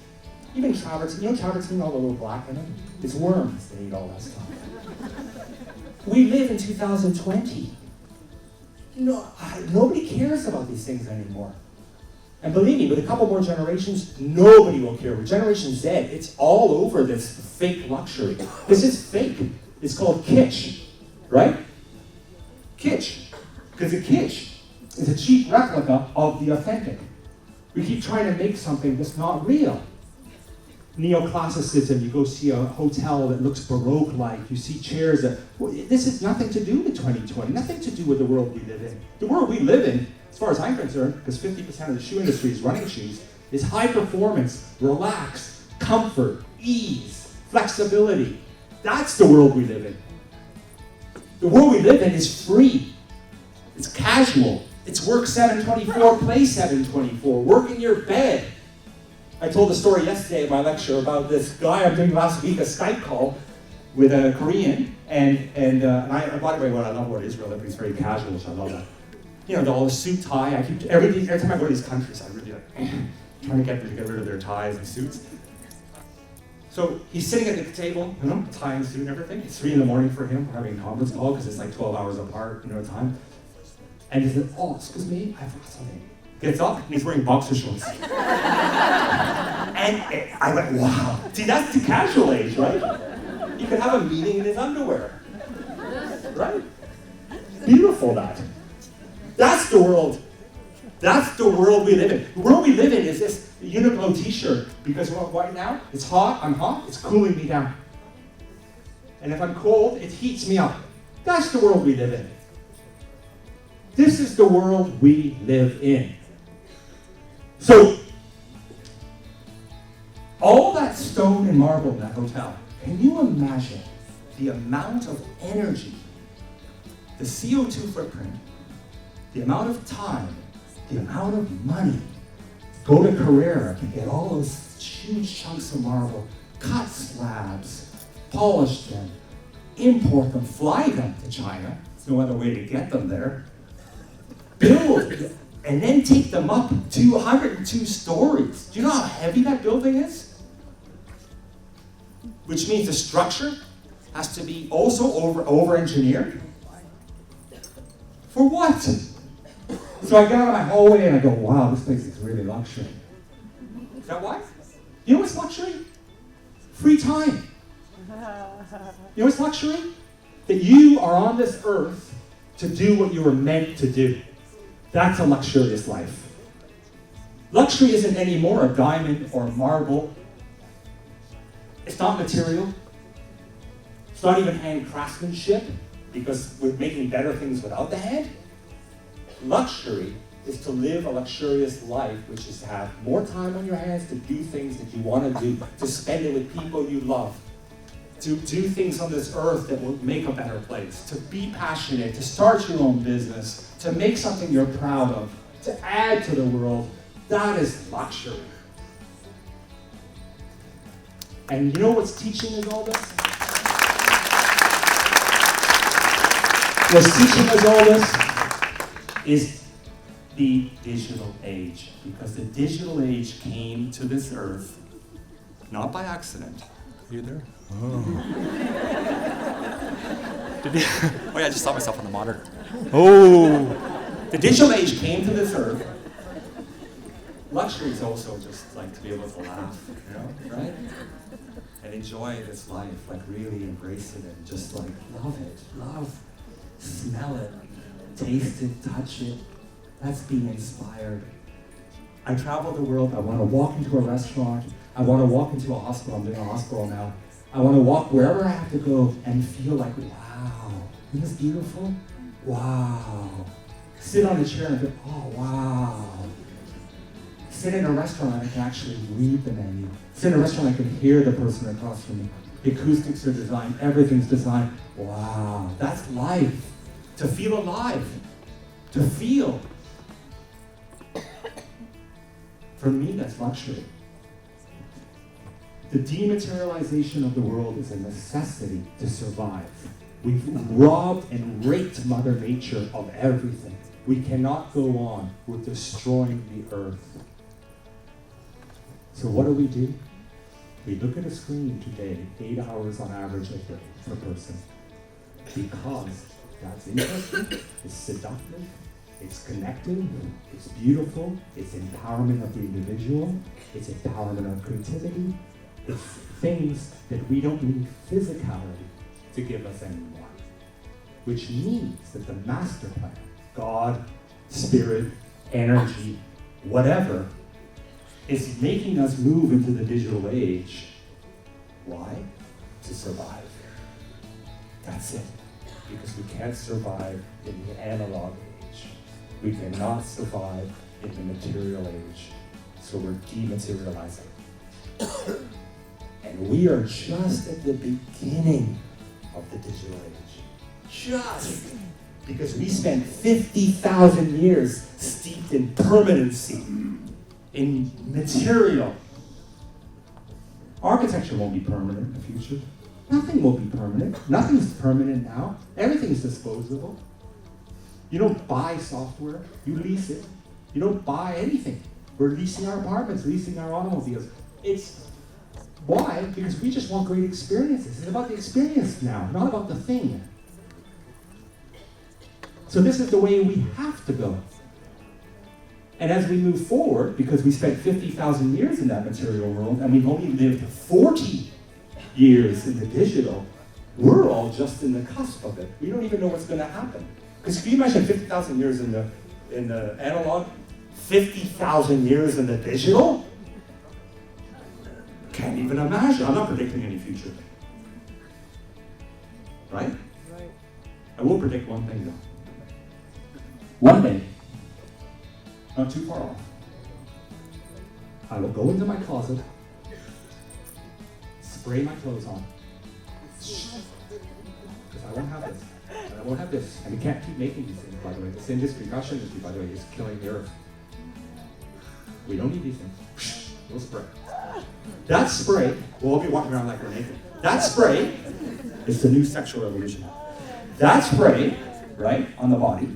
Even travertine, you know travertine, all the little black in it? It's worms that eat all that stuff. We live in 2020. Nobody cares about these things anymore. And believe me, with a couple more generations, nobody will care. With Generation Z, it's all over this fake luxury. This is fake. It's called kitsch, right? Kitsch. Because a kitsch is a cheap replica of the authentic. We keep trying to make something that's not real. Neoclassicism, you go see a hotel that looks Baroque-like, you see chairs that, well, this has nothing to do with 2020, nothing to do with the world we live in. The world we live in, as far as I'm concerned, because 50% of the shoe industry is running shoes, is high performance, relaxed, comfort, ease, flexibility. That's the world we live in. The world we live in is free. It's casual. It's work 724, play 724, work in your bed. I told the story yesterday in my lecture about this guy I'm doing last week, a Skype call with a Korean, and by the way, what I love about Israel, everybody's very casual, which I love that. You know, all the suit tie, every time I go to these countries, I really like, trying to get them to get rid of their ties and suits. So he's sitting at the table, you know, tie and suit and everything. It's 3 a.m. for him, we're having a conference call because it's like 12 hours apart, you know, time. And he said, oh, excuse me, I forgot something. Gets up, and he's wearing boxer shorts. And I went, wow. See, that's the casual age, right? You could have a meeting in his underwear. Right? Beautiful, that. That's the world. That's the world we live in. The world we live in is this Uniqlo t-shirt. Because right now, it's hot, I'm hot, it's cooling me down. And if I'm cold, it heats me up. That's the world we live in. This is the world we live in. So, all that stone and marble in that hotel, can you imagine the amount of energy, the CO2 footprint, the amount of time, the amount of money, go to Carrera to get all those huge chunks of marble, cut slabs, polish them, import them, fly them to China, there's no other way to get them there, build, and then take them up to 102 stories. Do you know how heavy that building is? which means the structure has to be also over-engineered. For what? So I get out of my hallway and I go, wow, this place is really luxury. Is that why? You know what's luxury? Free time. You know what's luxury? That you are on this earth to do what you were meant to do. That's a luxurious life. Luxury isn't anymore a diamond or marble. It's not material. It's not even hand craftsmanship, because we're making better things without the hand. Luxury is to live a luxurious life, which is to have more time on your hands to do things that you want to do, to spend it with people you love, to do things on this earth that will make a better place, to be passionate, to start your own business, to make something you're proud of, to add to the world. That is luxury. And you know what's teaching us all this? What's teaching us all this is the digital age. Because the digital age came to this earth, not by accident. Are you there? Oh. Oh yeah, I just saw myself on the monitor. Oh! The digital age came to this earth. Luxury is also just like to be able to laugh, you know, right? And enjoy this life, like really embrace it and just like love it, smell it, taste it, touch it. That's being inspired. I travel the world. I want to walk into a restaurant. I want to walk into a hospital. I'm doing a hospital now. I want to walk wherever I have to go and feel like, wow, isn't this beautiful? Wow. Sit on a chair and go, oh, wow. Sit in a restaurant and I can actually read the menu. Sit in a restaurant and I can hear the person across from me. The acoustics are designed, everything's designed. Wow, that's life. To feel alive. To feel. For me, that's luxury. The dematerialization of the world is a necessity to survive. We've robbed and raped Mother Nature of everything. We cannot go on. We're destroying the earth. So what do? We look at a screen today, 8 hours on average a day per person. Because that's interesting, it's seductive, it's connecting, it's beautiful, it's empowerment of the individual, it's empowerment of creativity, it's things that we don't need physicality to give us anymore. Which means that the master plan, God, spirit, energy, whatever, is making us move into the digital age. Why? To survive. That's it. Because we can't survive in the analog age. We cannot survive in the material age. So we're dematerializing. And we are just at the beginning of the digital age. Just because we spent 50,000 years steeped in permanency, in material. Architecture won't be permanent in the future. Nothing will be permanent. Nothing's permanent now. Everything's disposable. You don't buy software, you lease it. You don't buy anything. We're leasing our apartments, leasing our automobiles. It's why? Because we just want great experiences. It's about the experience now, not about the thing. So this is the way we have to go. And as we move forward, because we spent 50,000 years in that material world, and we've only lived 40 years in the digital, we're all just in the cusp of it. We don't even know what's going to happen. Because can you imagine 50,000 years in the analog, 50,000 years in the digital? Can't even imagine. I'm not predicting any future. Right? Right. I will predict one thing though. One day, not too far off, I will go into my closet, spray my clothes on, because I won't have this, and I won't have this, and we can't keep making these things, by the way. This industry, Rush industry, by the way, is killing the earth. We don't need these things. We'll spray. That spray, we'll all be walking around like we're naked. That spray is the new sexual revolution. That spray, right, on the body,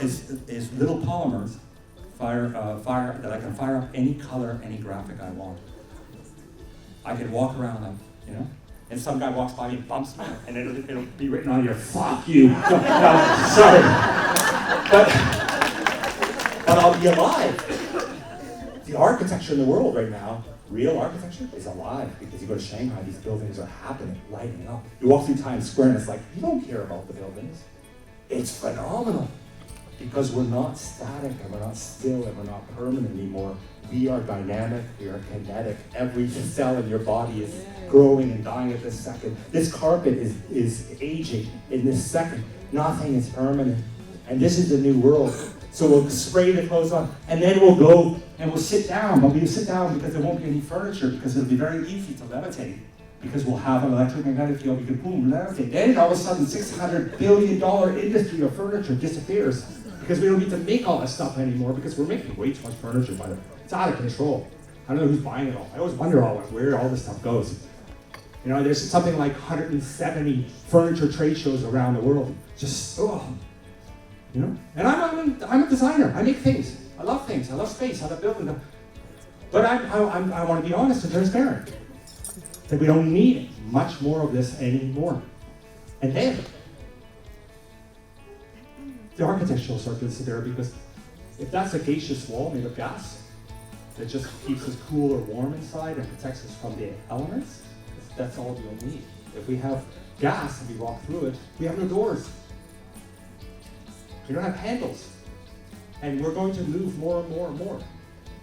is little polymers fire that I can fire up any color, any graphic I want. I could walk around like, you know, and some guy walks by me and bumps me, and it'll be written on here, fuck you. No, sorry. But I'll be alive. The architecture in the world right now, real architecture, is alive, because you go to Shanghai, these buildings are happening, lighting up. You walk through Times Square and it's like, you don't care about the buildings. It's phenomenal, because we're not static and we're not still and we're not permanent anymore. We are dynamic, we are kinetic. Every cell in your body is growing and dying at this second. This carpet is aging in this second. Nothing is permanent. And this is the new world. So we'll spray the clothes on, and then we'll go and we'll sit down. But we'll sit down because there won't be any furniture, because it'll be very easy to levitate. Because we'll have an electromagnetic field, we can boom, levitate. Then all of a sudden, $600 billion industry of furniture disappears. Because we don't need to make all that stuff anymore, because we're making way too much furniture, by the way. It's out of control. I don't know who's buying it all. I always wonder where all this stuff goes. You know, there's something like 170 furniture trade shows around the world. Just, you know? And I'm a designer. I make things. I love things. I love space. I love building them. But I want to be honest and transparent. That we don't need much more of this anymore. And then, the architecture will start to disappear, because if that's a gaseous wall made of gas that just keeps us cool or warm inside and protects us from the elements, that's all we'll need. If we have gas and we walk through it, we have no doors. We don't have handles. And we're going to move more and more and more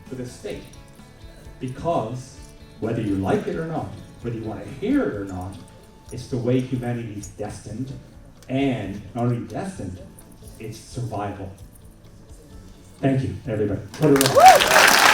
to this state. Because whether you like it or not, whether you want to hear it or not, it's the way humanity is destined. And not only destined, it's survival. Thank you, everybody. Put it on.